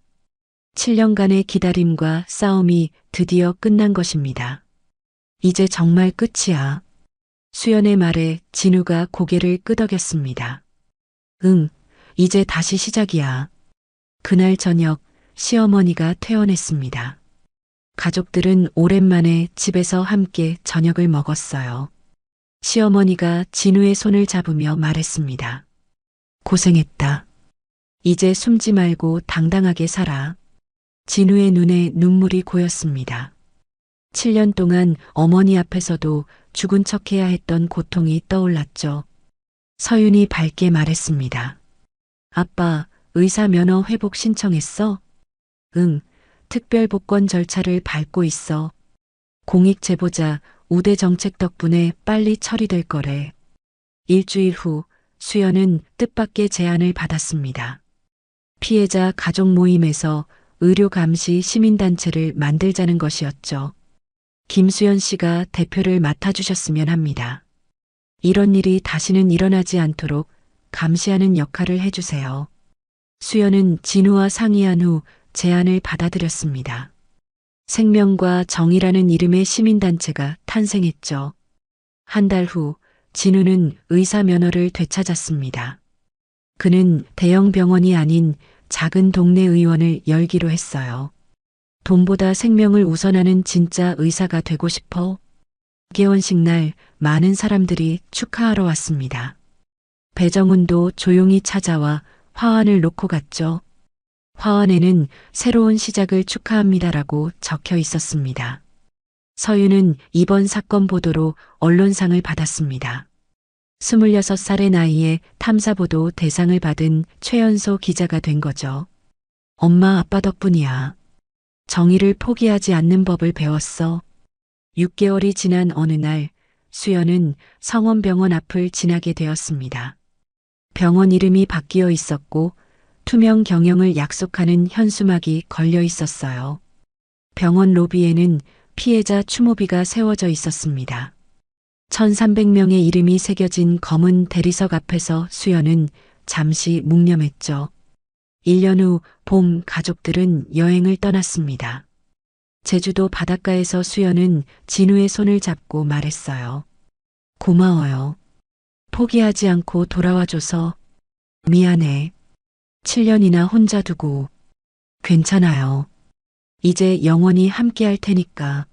7년간의 기다림과 싸움이 드디어 끝난 것입니다. 이제 정말 끝이야. 수연의 말에 진우가 고개를 끄덕였습니다. 응, 이제 다시 시작이야. 그날 저녁 시어머니가 퇴원했습니다. 가족들은 오랜만에 집에서 함께 저녁을 먹었어요. 시어머니가 진우의 손을 잡으며 말했습니다. 고생했다. 이제 숨지 말고 당당하게 살아. 진우의 눈에 눈물이 고였습니다. 7년 동안 어머니 앞에서도 죽은 척해야 했던 고통이 떠올랐죠. 서윤이 밝게 말했습니다. 아빠, 의사 면허 회복 신청했어? 응, 특별 복권 절차를 밟고 있어. 공익 제보자 우대 정책 덕분에 빨리 처리될 거래. 일주일 후 수연은 뜻밖의 제안을 받았습니다. 피해자 가족 모임에서 의료 감시 시민단체를 만들자는 것이었죠. 김수연 씨가 대표를 맡아주셨으면 합니다. 이런 일이 다시는 일어나지 않도록 감시하는 역할을 해주세요. 수연은 진우와 상의한 후 제안을 받아들였습니다. 생명과 정의라는 이름의 시민단체가 탄생했죠. 한 달 후 진우는 의사 면허를 되찾았습니다. 그는 대형 병원이 아닌 작은 동네 의원을 열기로 했어요. 돈보다 생명을 우선하는 진짜 의사가 되고 싶어. 개원식 날 많은 사람들이 축하하러 왔습니다. 배정훈도 조용히 찾아와 화환을 놓고 갔죠. 화환에는 새로운 시작을 축하합니다라고 적혀 있었습니다. 서윤은 이번 사건 보도로 언론상을 받았습니다. 26살의 나이에 탐사보도 대상을 받은 최연소 기자가 된 거죠. 엄마 아빠 덕분이야. 정의를 포기하지 않는 법을 배웠어. 6개월이 지난 어느 날 수연은 성원병원 앞을 지나게 되었습니다. 병원 이름이 바뀌어 있었고 투명 경영을 약속하는 현수막이 걸려 있었어요. 병원 로비에는 피해자 추모비가 세워져 있었습니다. 1300명의 이름이 새겨진 검은 대리석 앞에서 수연은 잠시 묵념했죠. 1년 후 봄 가족들은 여행을 떠났습니다. 제주도 바닷가에서 수연은 진우의 손을 잡고 말했어요. 고마워요. 포기하지 않고 돌아와줘서 미안해. 7년이나 혼자 두고. 괜찮아요. 이제 영원히 함께 할 테니까.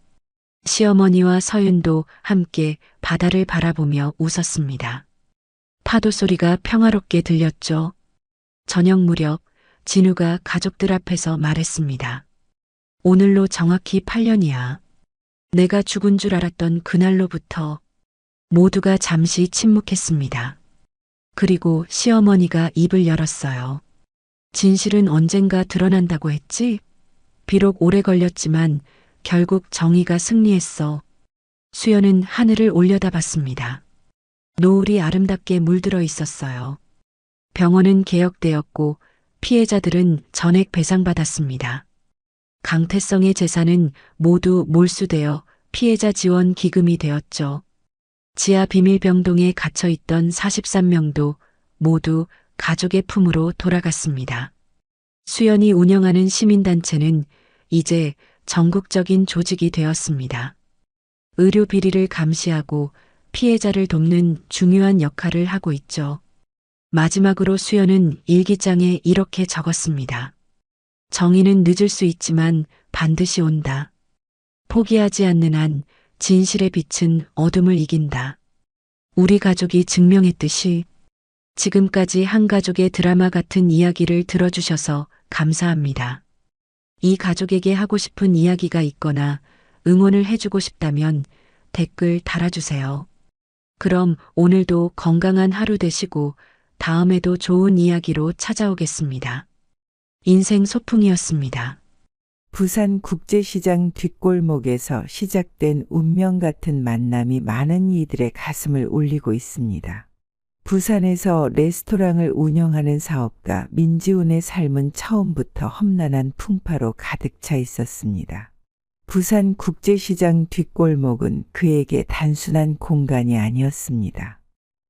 시어머니와 서윤도 함께 바다를 바라보며 웃었습니다. 파도 소리가 평화롭게 들렸죠. 저녁 무렵 진우가 가족들 앞에서 말했습니다. 오늘로 정확히 8년이야. 내가 죽은 줄 알았던 그날로부터. 모두가 잠시 침묵했습니다. 그리고 시어머니가 입을 열었어요. 진실은 언젠가 드러난다고 했지? 비록 오래 걸렸지만 결국 정의가 승리했어. 수연은 하늘을 올려다봤습니다. 노을이 아름답게 물들어 있었어요. 병원은 개혁되었고 피해자들은 전액 배상받았습니다. 강태성의 재산은 모두 몰수되어 피해자 지원 기금이 되었죠. 지하 비밀병동에 갇혀있던 43명도 모두 가족의 품으로 돌아갔습니다. 수연이 운영하는 시민단체는 이제 전국적인 조직이 되었습니다. 의료 비리를 감시하고 피해자를 돕는 중요한 역할을 하고 있죠. 마지막으로 수연은 일기장에 이렇게 적었습니다. 정의는 늦을 수 있지만 반드시 온다. 포기하지 않는 한 진실의 빛은 어둠을 이긴다. 우리 가족이 증명했듯이 지금까지 한 가족의 드라마 같은 이야기를 들어주셔서 감사합니다. 이 가족에게 하고 싶은 이야기가 있거나 응원을 해주고 싶다면 댓글 달아주세요. 그럼 오늘도 건강한 하루 되시고 다음에도 좋은 이야기로 찾아오겠습니다. 인생 소풍이었습니다. 부산국제시장 뒷골목에서 시작된 운명 같은 만남이 많은 이들의 가슴을 울리고 있습니다. 부산에서 레스토랑을 운영하는 사업가 민지훈의 삶은 처음부터 험난한 풍파로 가득 차 있었습니다. 부산국제시장 뒷골목은 그에게 단순한 공간이 아니었습니다.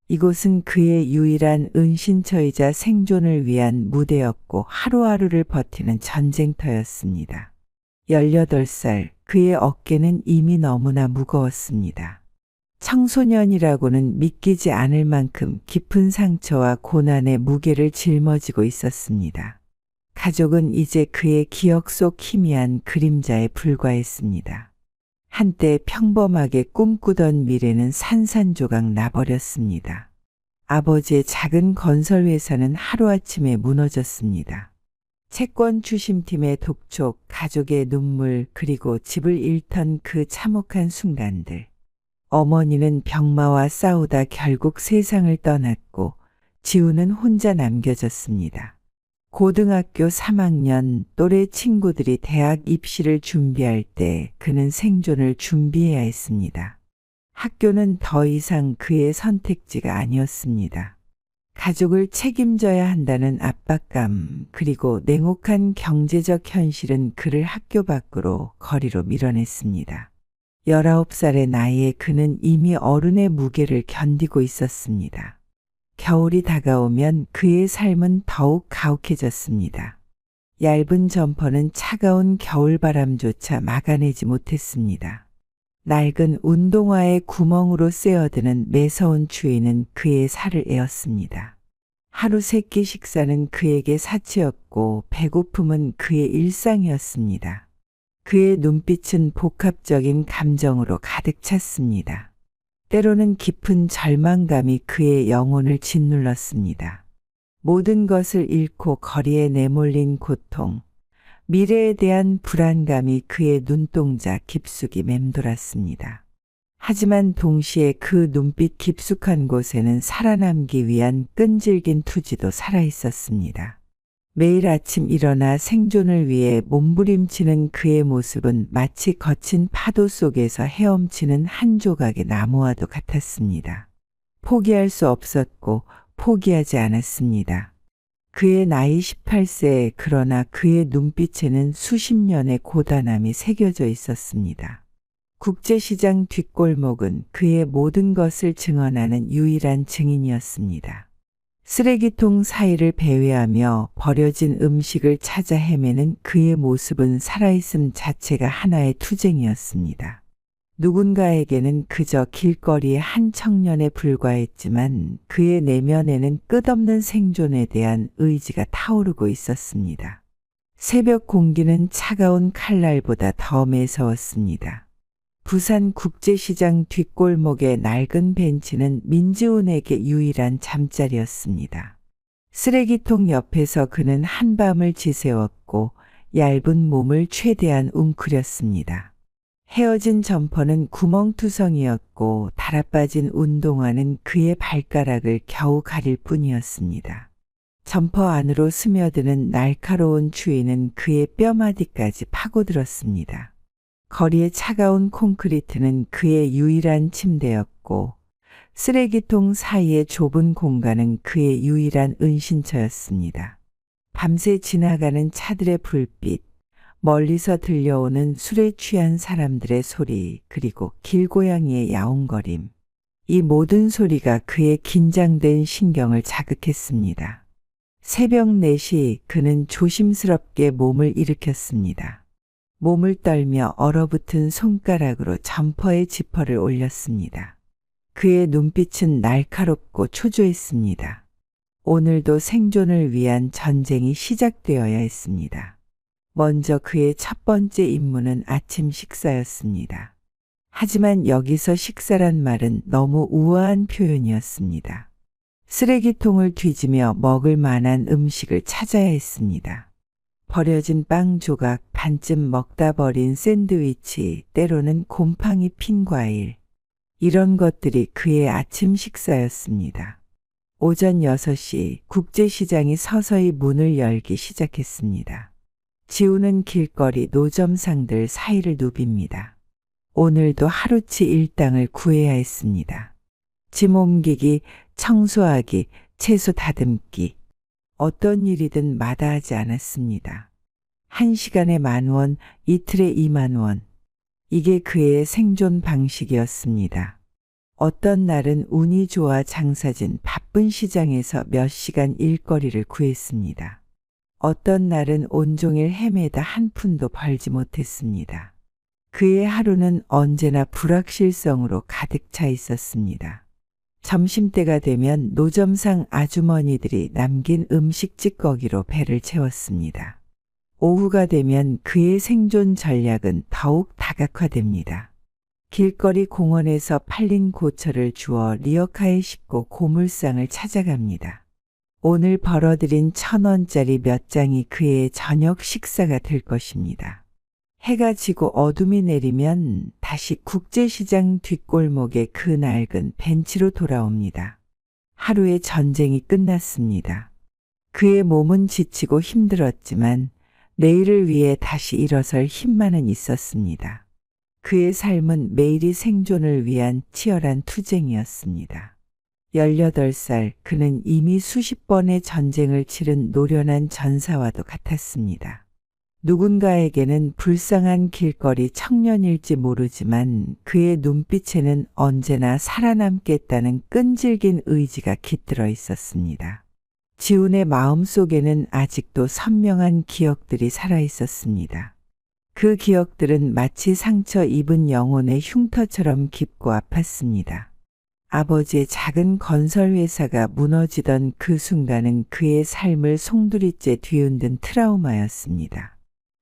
이곳은 그의 유일한 은신처이자 생존을 위한 무대였고 하루하루를 버티는 전쟁터였습니다. 18살, 그의 어깨는 이미 너무나 무거웠습니다. 청소년이라고는 믿기지 않을 만큼 깊은 상처와 고난의 무게를 짊어지고 있었습니다. 가족은 이제 그의 기억 속 희미한 그림자에 불과했습니다. 한때 평범하게 꿈꾸던 미래는 산산조각 나버렸습니다. 아버지의 작은 건설회사는 하루아침에 무너졌습니다. 채권 추심팀의 독촉, 가족의 눈물, 그리고 집을 잃던 그 참혹한 순간들. 어머니는 병마와 싸우다 결국 세상을 떠났고 지우는 혼자 남겨졌습니다. 고등학교 3학년 또래 친구들이 대학 입시를 준비할 때 그는 생존을 준비해야 했습니다. 학교는 더 이상 그의 선택지가 아니었습니다. 가족을 책임져야 한다는 압박감, 그리고 냉혹한 경제적 현실은 그를 학교 밖으로 거리로 밀어냈습니다. 19살의 나이에 그는 이미 어른의 무게를 견디고 있었습니다. 겨울이 다가오면 그의 삶은 더욱 가혹해졌습니다. 얇은 점퍼는 차가운 겨울바람조차 막아내지 못했습니다. 낡은 운동화의 구멍으로 쐬어드는 매서운 추위는 그의 살을 에었습니다. 하루 3끼 식사는 그에게 사치였고 배고픔은 그의 일상이었습니다. 그의 눈빛은 복합적인 감정으로 가득 찼습니다. 때로는 깊은 절망감이 그의 영혼을 짓눌렀습니다. 모든 것을 잃고 거리에 내몰린 고통, 미래에 대한 불안감이 그의 눈동자 깊숙이 맴돌았습니다. 하지만 동시에 그 눈빛 깊숙한 곳에는 살아남기 위한 끈질긴 투지도 살아있었습니다. 매일 아침 일어나 생존을 위해 몸부림치는 그의 모습은 마치 거친 파도 속에서 헤엄치는 한 조각의 나무와도 같았습니다. 포기할 수 없었고 포기하지 않았습니다. 그의 나이 18세, 그러나 그의 눈빛에는 수십 년의 고단함이 새겨져 있었습니다. 국제시장 뒷골목은 그의 모든 것을 증언하는 유일한 증인이었습니다. 쓰레기통 사이를 배회하며 버려진 음식을 찾아 헤매는 그의 모습은 살아있음 자체가 하나의 투쟁이었습니다. 누군가에게는 그저 길거리의 한 청년에 불과했지만 그의 내면에는 끝없는 생존에 대한 의지가 타오르고 있었습니다. 새벽 공기는 차가운 칼날보다 더 매서웠습니다. 부산 국제시장 뒷골목의 낡은 벤치는 민지훈에게 유일한 잠자리였습니다. 쓰레기통 옆에서 그는 한밤을 지새웠고 얇은 몸을 최대한 웅크렸습니다. 헤어진 점퍼는 구멍투성이었고 달아빠진 운동화는 그의 발가락을 겨우 가릴 뿐이었습니다. 점퍼 안으로 스며드는 날카로운 추위는 그의 뼈마디까지 파고들었습니다. 거리의 차가운 콘크리트는 그의 유일한 침대였고 쓰레기통 사이의 좁은 공간은 그의 유일한 은신처였습니다. 밤새 지나가는 차들의 불빛, 멀리서 들려오는 술에 취한 사람들의 소리, 그리고 길고양이의 야옹거림. 이 모든 소리가 그의 긴장된 신경을 자극했습니다. 새벽 4시 그는 조심스럽게 몸을 일으켰습니다. 몸을 떨며 얼어붙은 손가락으로 점퍼의 지퍼를 올렸습니다. 그의 눈빛은 날카롭고 초조했습니다. 오늘도 생존을 위한 전쟁이 시작되어야 했습니다. 먼저 그의 첫 번째 임무는 아침 식사였습니다. 하지만 여기서 식사란 말은 너무 우아한 표현이었습니다. 쓰레기통을 뒤지며 먹을 만한 음식을 찾아야 했습니다. 버려진 빵 조각, 반쯤 먹다 버린 샌드위치, 때로는 곰팡이 핀 과일. 이런 것들이 그의 아침 식사였습니다. 오전 6시 국제시장이 서서히 문을 열기 시작했습니다. 지우는 길거리 노점상들 사이를 누빕니다. 오늘도 하루치 일당을 구해야 했습니다. 짐 옮기기, 청소하기, 채소 다듬기. 어떤 일이든 마다하지 않았습니다. 1시간에 10,000원, 이틀에 20,000원. 이게 그의 생존 방식이었습니다. 어떤 날은 운이 좋아 장사진 바쁜 시장에서 몇 시간 일거리를 구했습니다. 어떤 날은 온종일 헤매다 한 푼도 벌지 못했습니다. 그의 하루는 언제나 불확실성으로 가득 차 있었습니다. 점심때가 되면 노점상 아주머니들이 남긴 음식 찌꺼기로 배를 채웠습니다. 오후가 되면 그의 생존 전략은 더욱 다각화됩니다. 길거리 공원에서 팔린 고철을 주워 리어카에 싣고 고물상을 찾아갑니다. 오늘 벌어들인 1,000원짜리 몇 장이 그의 저녁 식사가 될 것입니다. 해가 지고 어둠이 내리면 다시 국제시장 뒷골목의 그 낡은 벤치로 돌아옵니다. 하루의 전쟁이 끝났습니다. 그의 몸은 지치고 힘들었지만 내일을 위해 다시 일어설 힘만은 있었습니다. 그의 삶은 매일이 생존을 위한 치열한 투쟁이었습니다. 18살 그는 이미 수십 번의 전쟁을 치른 노련한 전사와도 같았습니다. 누군가에게는 불쌍한 길거리 청년일지 모르지만 그의 눈빛에는 언제나 살아남겠다는 끈질긴 의지가 깃들어 있었습니다. 지훈의 마음속에는 아직도 선명한 기억들이 살아 있었습니다. 그 기억들은 마치 상처 입은 영혼의 흉터처럼 깊고 아팠습니다. 아버지의 작은 건설회사가 무너지던 그 순간은 그의 삶을 송두리째 뒤흔든 트라우마였습니다.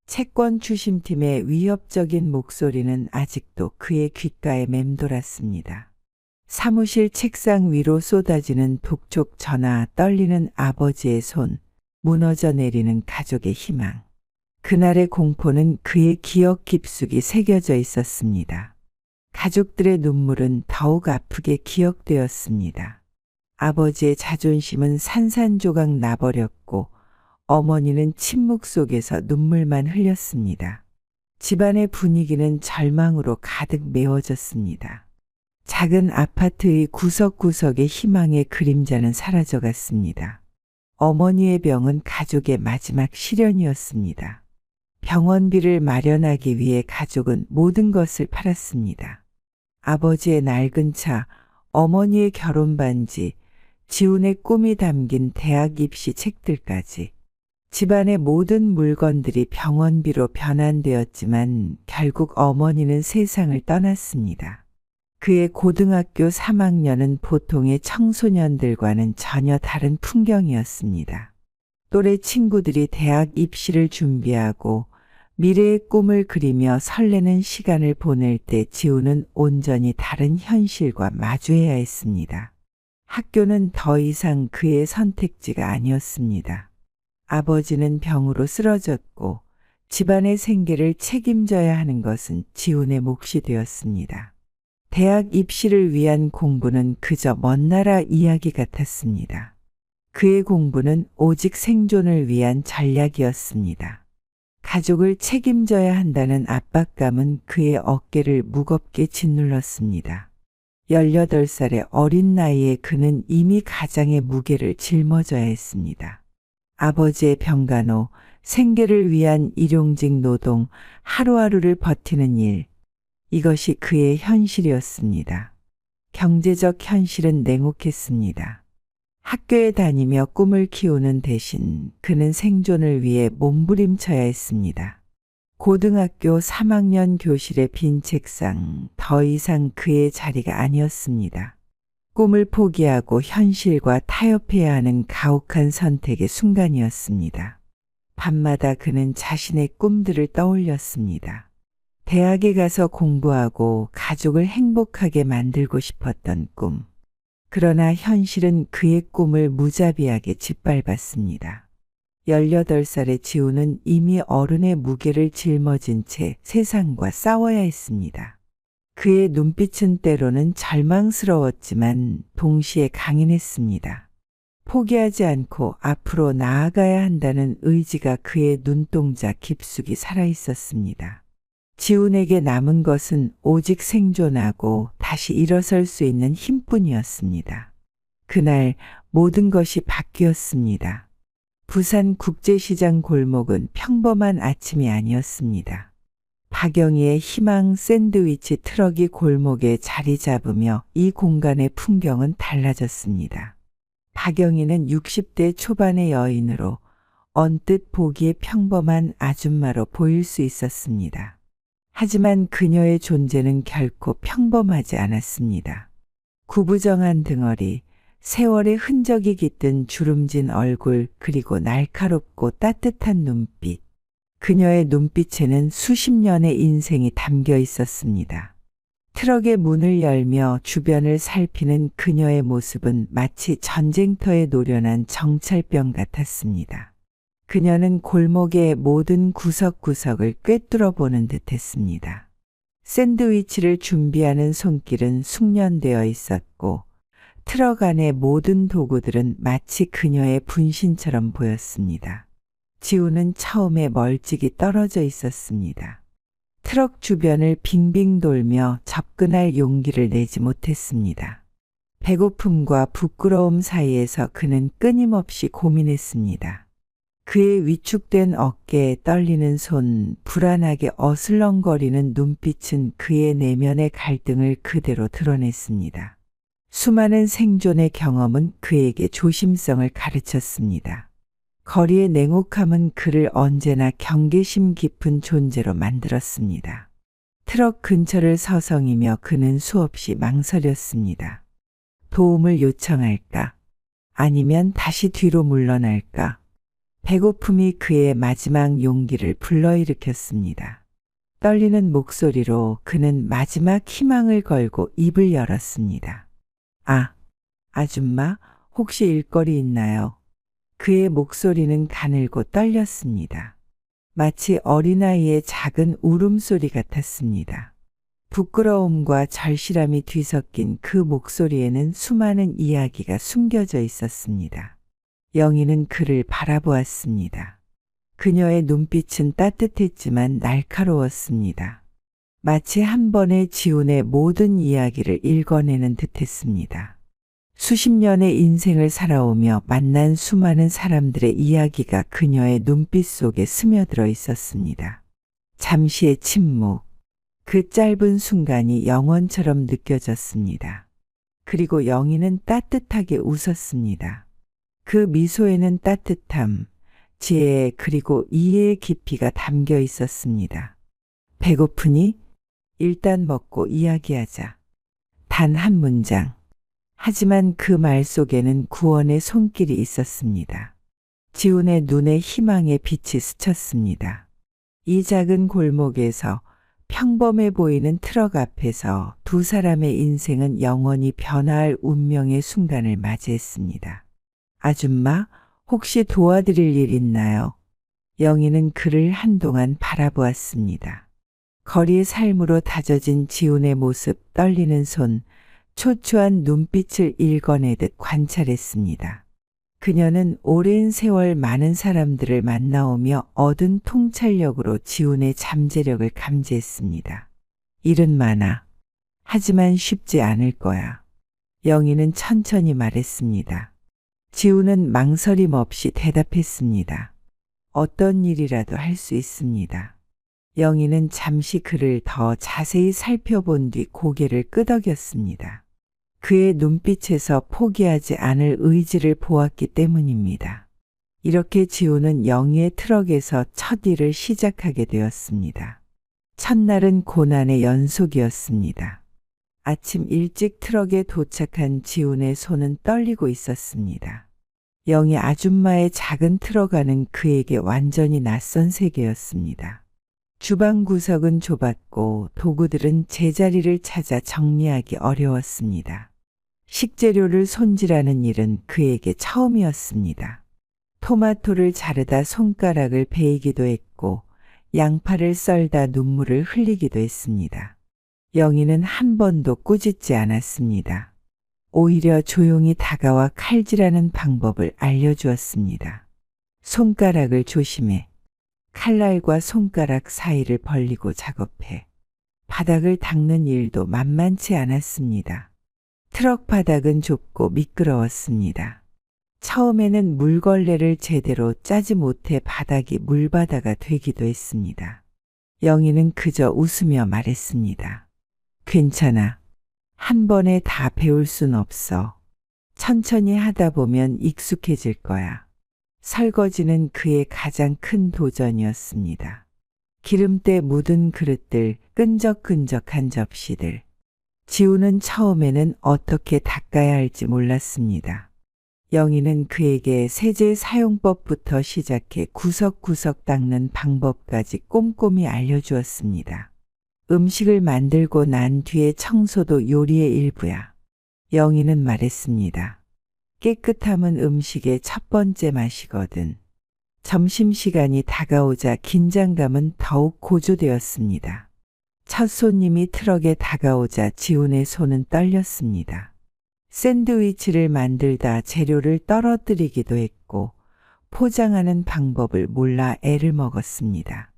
채권 추심팀의 위협적인 목소리는 아직도 그의 귓가에 맴돌았습니다. 사무실 책상 위로 쏟아지는 독촉 전화, 떨리는 아버지의 손, 무너져 내리는 가족의 희망. 그날의 공포는 그의 기억 깊숙이 새겨져 있었습니다. 가족들의 눈물은 더욱 아프게 기억되었습니다. 아버지의 자존심은 산산조각 나버렸고 어머니는 침묵 속에서 눈물만 흘렸습니다. 집안의 분위기는 절망으로 가득 메워졌습니다. 작은 아파트의 구석구석의 희망의 그림자는 사라져갔습니다. 어머니의 병은 가족의 마지막 시련이었습니다. 병원비를 마련하기 위해 가족은 모든 것을 팔았습니다. 아버지의 낡은 차, 어머니의 결혼 반지, 지훈의 꿈이 담긴 대학 입시 책들까지. 집안의 모든 물건들이 병원비로 변환되었지만 결국 어머니는 세상을 떠났습니다. 그의 고등학교 3학년은 보통의 청소년들과는 전혀 다른 풍경이었습니다. 또래 친구들이 대학 입시를 준비하고 미래의 꿈을 그리며 설레는 시간을 보낼 때 지훈은 온전히 다른 현실과 마주해야 했습니다. 학교는 더 이상 그의 선택지가 아니었습니다. 아버지는 병으로 쓰러졌고 집안의 생계를 책임져야 하는 것은 지훈의 몫이 되었습니다. 대학 입시를 위한 공부는 그저 먼 나라 이야기 같았습니다. 그의 공부는 오직 생존을 위한 전략이었습니다. 가족을 책임져야 한다는 압박감은 그의 어깨를 무겁게 짓눌렀습니다. 18살의 어린 나이에 그는 이미 가장의 무게를 짊어져야 했습니다. 아버지의 병간호, 생계를 위한 일용직 노동, 하루하루를 버티는 일, 이것이 그의 현실이었습니다. 경제적 현실은 냉혹했습니다. 학교에 다니며 꿈을 키우는 대신 그는 생존을 위해 몸부림쳐야 했습니다. 고등학교 3학년 교실의 빈 책상, 더 이상 그의 자리가 아니었습니다. 꿈을 포기하고 현실과 타협해야 하는 가혹한 선택의 순간이었습니다. 밤마다 그는 자신의 꿈들을 떠올렸습니다. 대학에 가서 공부하고 가족을 행복하게 만들고 싶었던 꿈. 그러나 현실은 그의 꿈을 무자비하게 짓밟았습니다. 18살의 지훈은 이미 어른의 무게를 짊어진 채 세상과 싸워야 했습니다. 그의 눈빛은 때로는 절망스러웠지만 동시에 강인했습니다. 포기하지 않고 앞으로 나아가야 한다는 의지가 그의 눈동자 깊숙이 살아있었습니다. 지훈에게 남은 것은 오직 생존하고 다시 일어설 수 있는 힘뿐이었습니다. 그날 모든 것이 바뀌었습니다. 부산 국제시장 골목은 평범한 아침이 아니었습니다. 박영희의 희망 샌드위치 트럭이 골목에 자리 잡으며 이 공간의 풍경은 달라졌습니다. 박영희는 60대 초반의 여인으로 언뜻 보기에 평범한 아줌마로 보일 수 있었습니다. 하지만 그녀의 존재는 결코 평범하지 않았습니다. 구부정한 등허리, 세월의 흔적이 깃든 주름진 얼굴, 그리고 날카롭고 따뜻한 눈빛. 그녀의 눈빛에는 수십 년의 인생이 담겨 있었습니다. 트럭의 문을 열며 주변을 살피는 그녀의 모습은 마치 전쟁터에 노련한 정찰병 같았습니다. 그녀는 골목의 모든 구석구석을 꿰뚫어 보는 듯했습니다. 샌드위치를 준비하는 손길은 숙련되어 있었고 트럭 안의 모든 도구들은 마치 그녀의 분신처럼 보였습니다. 지훈은 처음에 멀찍이 떨어져 있었습니다. 트럭 주변을 빙빙 돌며 접근할 용기를 내지 못했습니다. 배고픔과 부끄러움 사이에서 그는 끊임없이 고민했습니다. 그의 위축된 어깨에 떨리는 손, 불안하게 어슬렁거리는 눈빛은 그의 내면의 갈등을 그대로 드러냈습니다. 수많은 생존의 경험은 그에게 조심성을 가르쳤습니다. 거리의 냉혹함은 그를 언제나 경계심 깊은 존재로 만들었습니다. 트럭 근처를 서성이며 그는 수없이 망설였습니다. 도움을 요청할까? 아니면 다시 뒤로 물러날까? 배고픔이 그의 마지막 용기를 불러일으켰습니다. 떨리는 목소리로 그는 마지막 희망을 걸고 입을 열었습니다. 아, 아줌마, 혹시 일거리 있나요? 그의 목소리는 가늘고 떨렸습니다. 마치 어린아이의 작은 울음소리 같았습니다. 부끄러움과 절실함이 뒤섞인 그 목소리에는 수많은 이야기가 숨겨져 있었습니다. 영희는 그를 바라보았습니다. 그녀의 눈빛은 따뜻했지만 날카로웠습니다. 마치 한 번의 지운의 모든 이야기를 읽어내는 듯했습니다. 수십 년의 인생을 살아오며 만난 수많은 사람들의 이야기가 그녀의 눈빛 속에 스며들어 있었습니다. 잠시의 침묵, 그 짧은 순간이 영원처럼 느껴졌습니다. 그리고 영희는 따뜻하게 웃었습니다. 그 미소에는 따뜻함, 지혜 그리고 이해의 깊이가 담겨 있었습니다. 배고프니? 일단 먹고 이야기하자. 단 한 문장. 하지만 그 말 속에는 구원의 손길이 있었습니다. 지훈의 눈에 희망의 빛이 스쳤습니다. 이 작은 골목에서 평범해 보이는 트럭 앞에서 두 사람의 인생은 영원히 변화할 운명의 순간을 맞이했습니다. 아줌마, 혹시 도와드릴 일 있나요? 영희는 그를 한동안 바라보았습니다. 거리의 삶으로 다져진 지훈의 모습, 떨리는 손, 초초한 눈빛을 읽어내듯 관찰했습니다. 그녀는 오랜 세월 많은 사람들을 만나오며 얻은 통찰력으로 지훈의 잠재력을 감지했습니다. 일은 많아. 하지만 쉽지 않을 거야. 영희는 천천히 말했습니다. 지훈은 망설임 없이 대답했습니다. 어떤 일이라도 할 수 있습니다. 영희는 잠시 그를 더 자세히 살펴본 뒤 고개를 끄덕였습니다. 그의 눈빛에서 포기하지 않을 의지를 보았기 때문입니다. 이렇게 지훈은 영희의 트럭에서 첫 일을 시작하게 되었습니다. 첫날은 고난의 연속이었습니다. 아침 일찍 트럭에 도착한 지훈의 손은 떨리고 있었습니다. 영희 아줌마의 작은 트럭 안은 그에게 완전히 낯선 세계였습니다. 주방 구석은 좁았고 도구들은 제자리를 찾아 정리하기 어려웠습니다. 식재료를 손질하는 일은 그에게 처음이었습니다. 토마토를 자르다 손가락을 베이기도 했고 양파를 썰다 눈물을 흘리기도 했습니다. 영희는 한 번도 꾸짖지 않았습니다. 오히려 조용히 다가와 칼질하는 방법을 알려주었습니다. 손가락을 조심해. 칼날과 손가락 사이를 벌리고 작업해. 바닥을 닦는 일도 만만치 않았습니다. 트럭 바닥은 좁고 미끄러웠습니다. 처음에는 물걸레를 제대로 짜지 못해 바닥이 물바다가 되기도 했습니다. 영희는 그저 웃으며 말했습니다. 괜찮아. 한 번에 다 배울 순 없어. 천천히 하다 보면 익숙해질 거야. 설거지는 그의 가장 큰 도전이었습니다. 기름때 묻은 그릇들, 끈적끈적한 접시들. 지훈은 처음에는 어떻게 닦아야 할지 몰랐습니다. 영희는 그에게 세제 사용법부터 시작해 구석구석 닦는 방법까지 꼼꼼히 알려주었습니다. 음식을 만들고 난 뒤에 청소도 요리의 일부야. 영희는 말했습니다. 깨끗함은 음식의 첫 번째 맛이거든. 점심시간이 다가오자 긴장감은 더욱 고조되었습니다. 첫 손님이 트럭에 다가오자 지훈의 손은 떨렸습니다. 샌드위치를 만들다 재료를 떨어뜨리기도 했고 포장하는 방법을 몰라 애를 먹었습니다.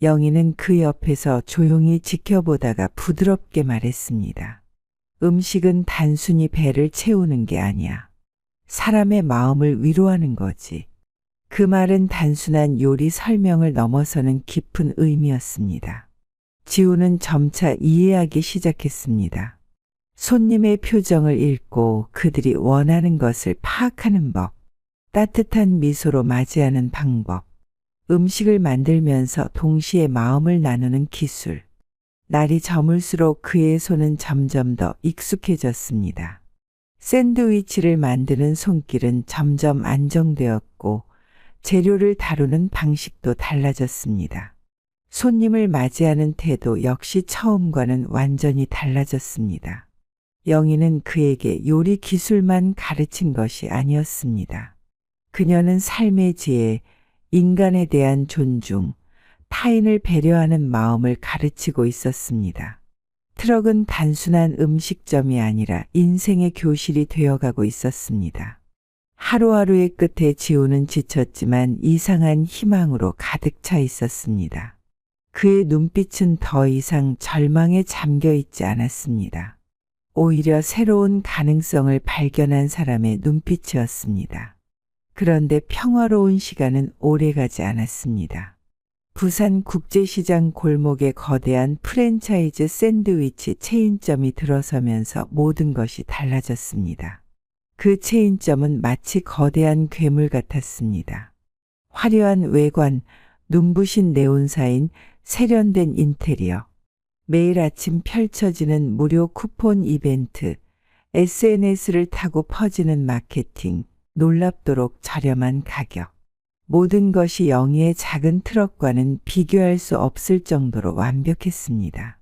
영희는 그 옆에서 조용히 지켜보다가 부드럽게 말했습니다. 음식은 단순히 배를 채우는 게 아니야. 사람의 마음을 위로하는 거지. 그 말은 단순한 요리 설명을 넘어서는 깊은 의미였습니다. 지우는 점차 이해하기 시작했습니다. 손님의 표정을 읽고 그들이 원하는 것을 파악하는 법, 따뜻한 미소로 맞이하는 방법, 음식을 만들면서 동시에 마음을 나누는 기술. 날이 저물수록 그의 손은 점점 더 익숙해졌습니다. 샌드위치를 만드는 손길은 점점 안정되었고 재료를 다루는 방식도 달라졌습니다. 손님을 맞이하는 태도 역시 처음과는 완전히 달라졌습니다. 영희는 그에게 요리 기술만 가르친 것이 아니었습니다. 그녀는 삶의 지혜, 인간에 대한 존중, 타인을 배려하는 마음을 가르치고 있었습니다. 트럭은 단순한 음식점이 아니라 인생의 교실이 되어가고 있었습니다. 하루하루의 끝에 지우는 지쳤지만 이상한 희망으로 가득 차 있었습니다. 그의 눈빛은 더 이상 절망에 잠겨 있지 않았습니다. 오히려 새로운 가능성을 발견한 사람의 눈빛이었습니다. 그런데 평화로운 시간은 오래가지 않았습니다. 부산 국제시장 골목에 거대한 프랜차이즈 샌드위치 체인점이 들어서면서 모든 것이 달라졌습니다. 그 체인점은 마치 거대한 괴물 같았습니다. 화려한 외관, 눈부신 네온사인, 세련된 인테리어, 매일 아침 펼쳐지는 무료 쿠폰 이벤트, SNS를 타고 퍼지는 마케팅, 놀랍도록 저렴한 가격. 모든 것이 영희의 작은 트럭과는 비교할 수 없을 정도로 완벽했습니다.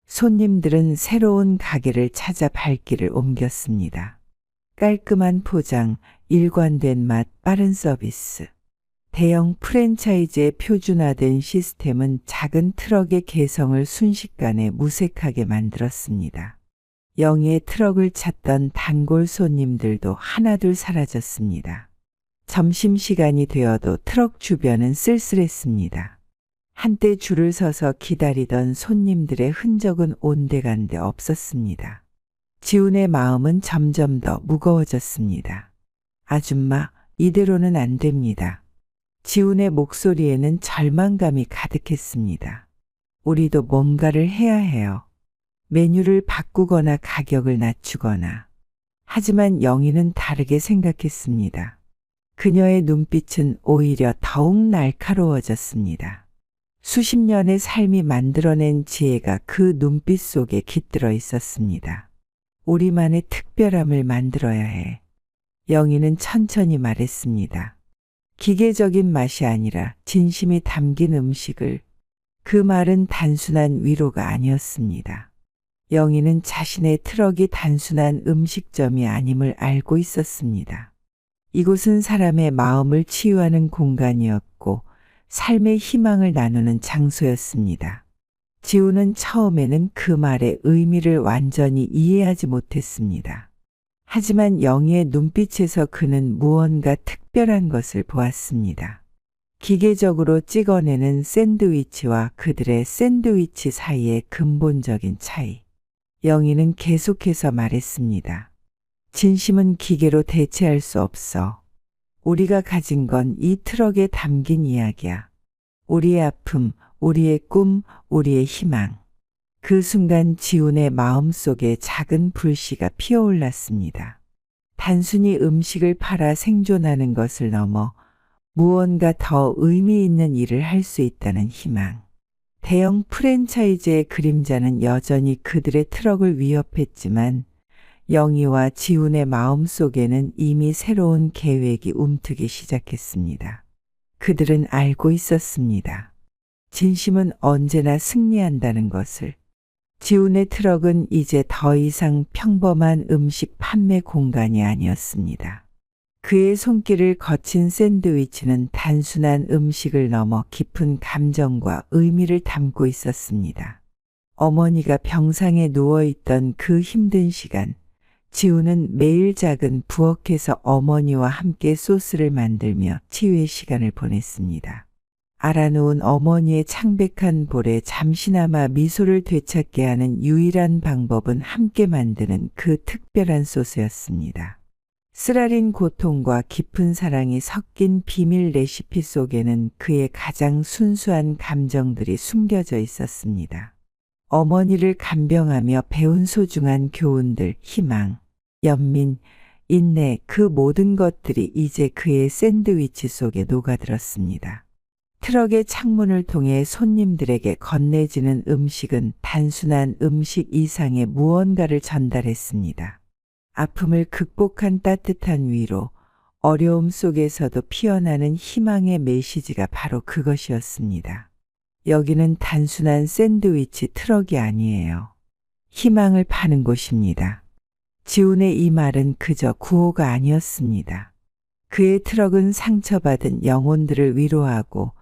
손님들은 새로운 가게를 찾아 발길을 옮겼습니다. 깔끔한 포장, 일관된 맛, 빠른 서비스. 대형 프랜차이즈의 표준화된 시스템은 작은 트럭의 개성을 순식간에 무색하게 만들었습니다. 영희의 트럭을 찾던 단골 손님들도 하나둘 사라졌습니다. 점심시간이 되어도 트럭 주변은 쓸쓸했습니다. 한때 줄을 서서 기다리던 손님들의 흔적은 온데간데 없었습니다. 지훈의 마음은 점점 더 무거워졌습니다. 아줌마, 이대로는 안 됩니다. 지훈의 목소리에는 절망감이 가득했습니다. 우리도 뭔가를 해야 해요. 메뉴를 바꾸거나 가격을 낮추거나. 하지만 영희는 다르게 생각했습니다. 그녀의 눈빛은 오히려 더욱 날카로워졌습니다. 수십 년의 삶이 만들어낸 지혜가 그 눈빛 속에 깃들어 있었습니다. 우리만의 특별함을 만들어야 해. 영희는 천천히 말했습니다. 기계적인 맛이 아니라 진심이 담긴 음식을. 그 말은 단순한 위로가 아니었습니다. 영희는 자신의 트럭이 단순한 음식점이 아님을 알고 있었습니다. 이곳은 사람의 마음을 치유하는 공간이었고 삶의 희망을 나누는 장소였습니다. 지우는 처음에는 그 말의 의미를 완전히 이해하지 못했습니다. 하지만 영희의 눈빛에서 그는 무언가 특별한 것을 보았습니다. 기계적으로 찍어내는 샌드위치와 그들의 샌드위치 사이의 근본적인 차이. 영희는 계속해서 말했습니다. 진심은 기계로 대체할 수 없어. 우리가 가진 건 이 트럭에 담긴 이야기야. 우리의 아픔, 우리의 꿈, 우리의 희망. 그 순간 지훈의 마음속에 작은 불씨가 피어올랐습니다. 단순히 음식을 팔아 생존하는 것을 넘어 무언가 더 의미 있는 일을 할 수 있다는 희망. 대형 프랜차이즈의 그림자는 여전히 그들의 트럭을 위협했지만 영희와 지훈의 마음 속에는 이미 새로운 계획이 움트기 시작했습니다. 그들은 알고 있었습니다. 진심은 언제나 승리한다는 것을. 지훈의 트럭은 이제 더 이상 평범한 음식 판매 공간이 아니었습니다. 그의 손길을 거친 샌드위치는 단순한 음식을 넘어 깊은 감정과 의미를 담고 있었습니다. 어머니가 병상에 누워있던 그 힘든 시간, 지훈은 매일 작은 부엌에서 어머니와 함께 소스를 만들며 치유의 시간을 보냈습니다. 알아놓은 어머니의 창백한 볼에 잠시나마 미소를 되찾게 하는 유일한 방법은 함께 만드는 그 특별한 소스였습니다. 쓰라린 고통과 깊은 사랑이 섞인 비밀 레시피 속에는 그의 가장 순수한 감정들이 숨겨져 있었습니다. 어머니를 간병하며 배운 소중한 교훈들, 희망, 연민, 인내, 그 모든 것들이 이제 그의 샌드위치 속에 녹아들었습니다. 트럭의 창문을 통해 손님들에게 건네지는 음식은 단순한 음식 이상의 무언가를 전달했습니다. 아픔을 극복한 따뜻한 위로, 어려움 속에서도 피어나는 희망의 메시지가 바로 그것이었습니다. 여기는 단순한 샌드위치 트럭이 아니에요. 희망을 파는 곳입니다. 지훈의 이 말은 그저 구호가 아니었습니다. 그의 트럭은 상처받은 영혼들을 위로하고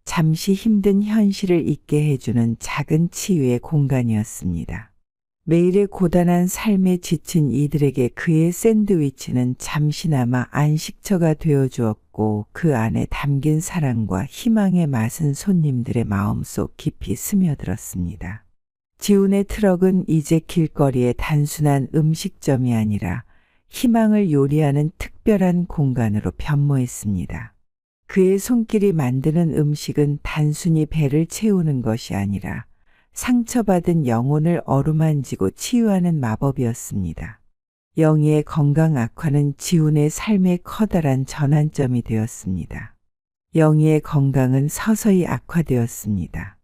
잠시 힘든 현실을 잊게 해주는 작은 치유의 공간이었습니다. 매일의 고단한 삶에 지친 이들에게 그의 샌드위치는 잠시나마 안식처가 되어주었고 그 안에 담긴 사랑과 희망의 맛은 손님들의 마음속 깊이 스며들었습니다. 지훈의 트럭은 이제 길거리의 단순한 음식점이 아니라 희망을 요리하는 특별한 공간으로 변모했습니다. 그의 손길이 만드는 음식은 단순히 배를 채우는 것이 아니라 상처받은 영혼을 어루만지고 치유하는 마법이었습니다. 영희의 건강 악화는 지훈의 삶의 커다란 전환점이 되었습니다. 영희의 건강은 서서히 악화되었습니다.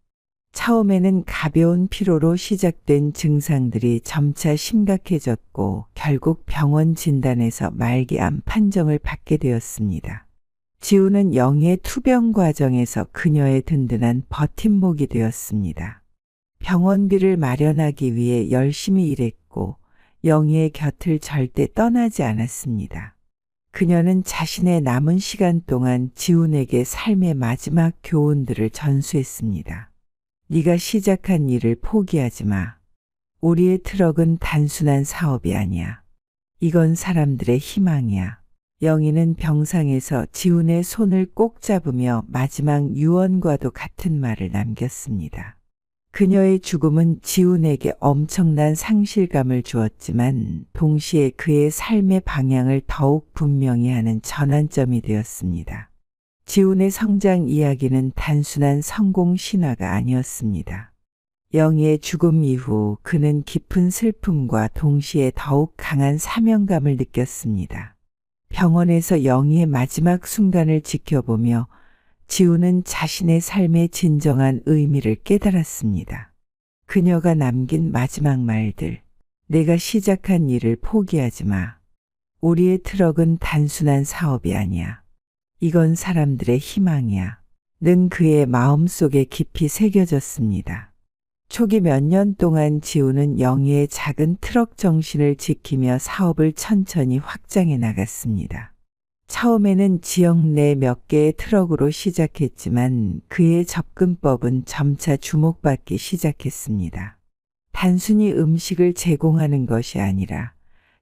처음에는 가벼운 피로로 시작된 증상들이 점차 심각해졌고 결국 병원 진단에서 말기암 판정을 받게 되었습니다. 지훈은 영희의 투병 과정에서 그녀의 든든한 버팀목이 되었습니다. 병원비를 마련하기 위해 열심히 일했고 영희의 곁을 절대 떠나지 않았습니다. 그녀는 자신의 남은 시간 동안 지훈에게 삶의 마지막 교훈들을 전수했습니다. 네가 시작한 일을 포기하지 마. 우리의 트럭은 단순한 사업이 아니야. 이건 사람들의 희망이야. 영희는 병상에서 지훈의 손을 꼭 잡으며 마지막 유언과도 같은 말을 남겼습니다. 그녀의 죽음은 지훈에게 엄청난 상실감을 주었지만 동시에 그의 삶의 방향을 더욱 분명히 하는 전환점이 되었습니다. 지훈의 성장 이야기는 단순한 성공 신화가 아니었습니다. 영희의 죽음 이후 그는 깊은 슬픔과 동시에 더욱 강한 사명감을 느꼈습니다. 병원에서 영희의 마지막 순간을 지켜보며 지훈은 자신의 삶의 진정한 의미를 깨달았습니다. 그녀가 남긴 마지막 말들, 내가 시작한 일을 포기하지 마. 우리의 트럭은 단순한 사업이 아니야. 이건 사람들의 희망이야. 는 그의 마음속에 깊이 새겨졌습니다. 초기 몇 년 동안 지훈은 영희의 작은 트럭 정신을 지키며 사업을 천천히 확장해 나갔습니다. 처음에는 지역 내 몇 개의 트럭으로 시작했지만 그의 접근법은 점차 주목받기 시작했습니다. 단순히 음식을 제공하는 것이 아니라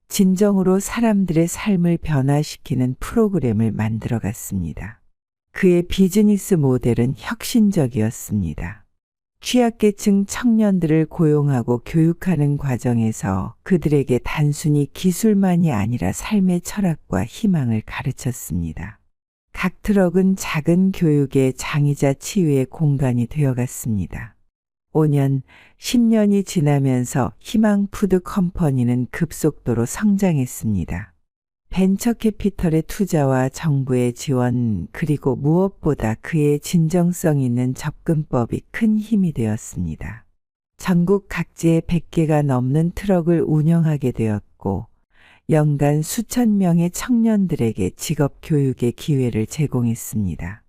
진정으로 사람들의 삶을 변화시키는 프로그램을 만들어갔습니다. 그의 비즈니스 모델은 혁신적이었습니다. 취약계층 청년들을 고용하고 교육하는 과정에서 그들에게 단순히 기술만이 아니라 삶의 철학과 희망을 가르쳤습니다. 각 트럭은 작은 교육의 장이자 치유의 공간이 되어갔습니다. 5년, 10년이 지나면서 희망푸드 컴퍼니는 급속도로 성장했습니다. 벤처 캐피털의 투자와 정부의 지원, 그리고 무엇보다 그의 진정성 있는 접근법이 큰 힘이 되었습니다. 전국 각지에 100개가 넘는 트럭을 운영하게 되었고 연간 수천 명의 청년들에게 직업 교육의 기회를 제공했습니다.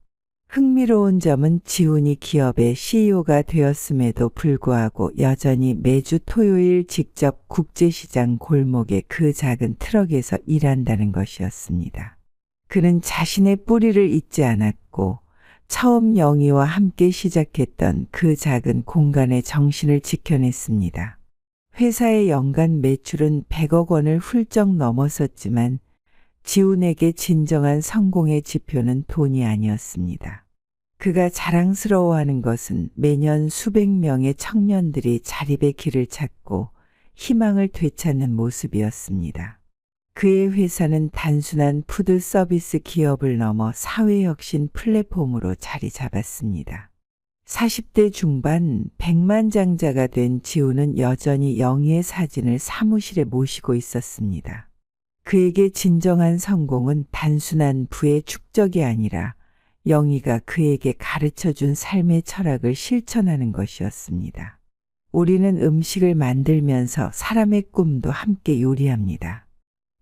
흥미로운 점은 지훈이 기업의 CEO가 되었음에도 불구하고 여전히 매주 토요일 직접 국제시장 골목의 그 작은 트럭에서 일한다는 것이었습니다. 그는 자신의 뿌리를 잊지 않았고 처음 영희와 함께 시작했던 그 작은 공간의 정신을 지켜냈습니다. 회사의 연간 매출은 100억 원을 훌쩍 넘어섰지만 지훈에게 진정한 성공의 지표는 돈이 아니었습니다. 그가 자랑스러워하는 것은 매년 수백 명의 청년들이 자립의 길을 찾고 희망을 되찾는 모습이었습니다. 그의 회사는 단순한 푸드 서비스 기업을 넘어 사회혁신 플랫폼으로 자리 잡았습니다. 40대 중반 백만장자가 된 지우는 여전히 영희의 사진을 사무실에 모시고 있었습니다. 그에게 진정한 성공은 단순한 부의 축적이 아니라 영희가 그에게 가르쳐준 삶의 철학을 실천하는 것이었습니다. 우리는 음식을 만들면서 사람의 꿈도 함께 요리합니다.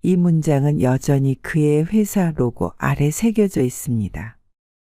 이 문장은 여전히 그의 회사 로고 아래 새겨져 있습니다.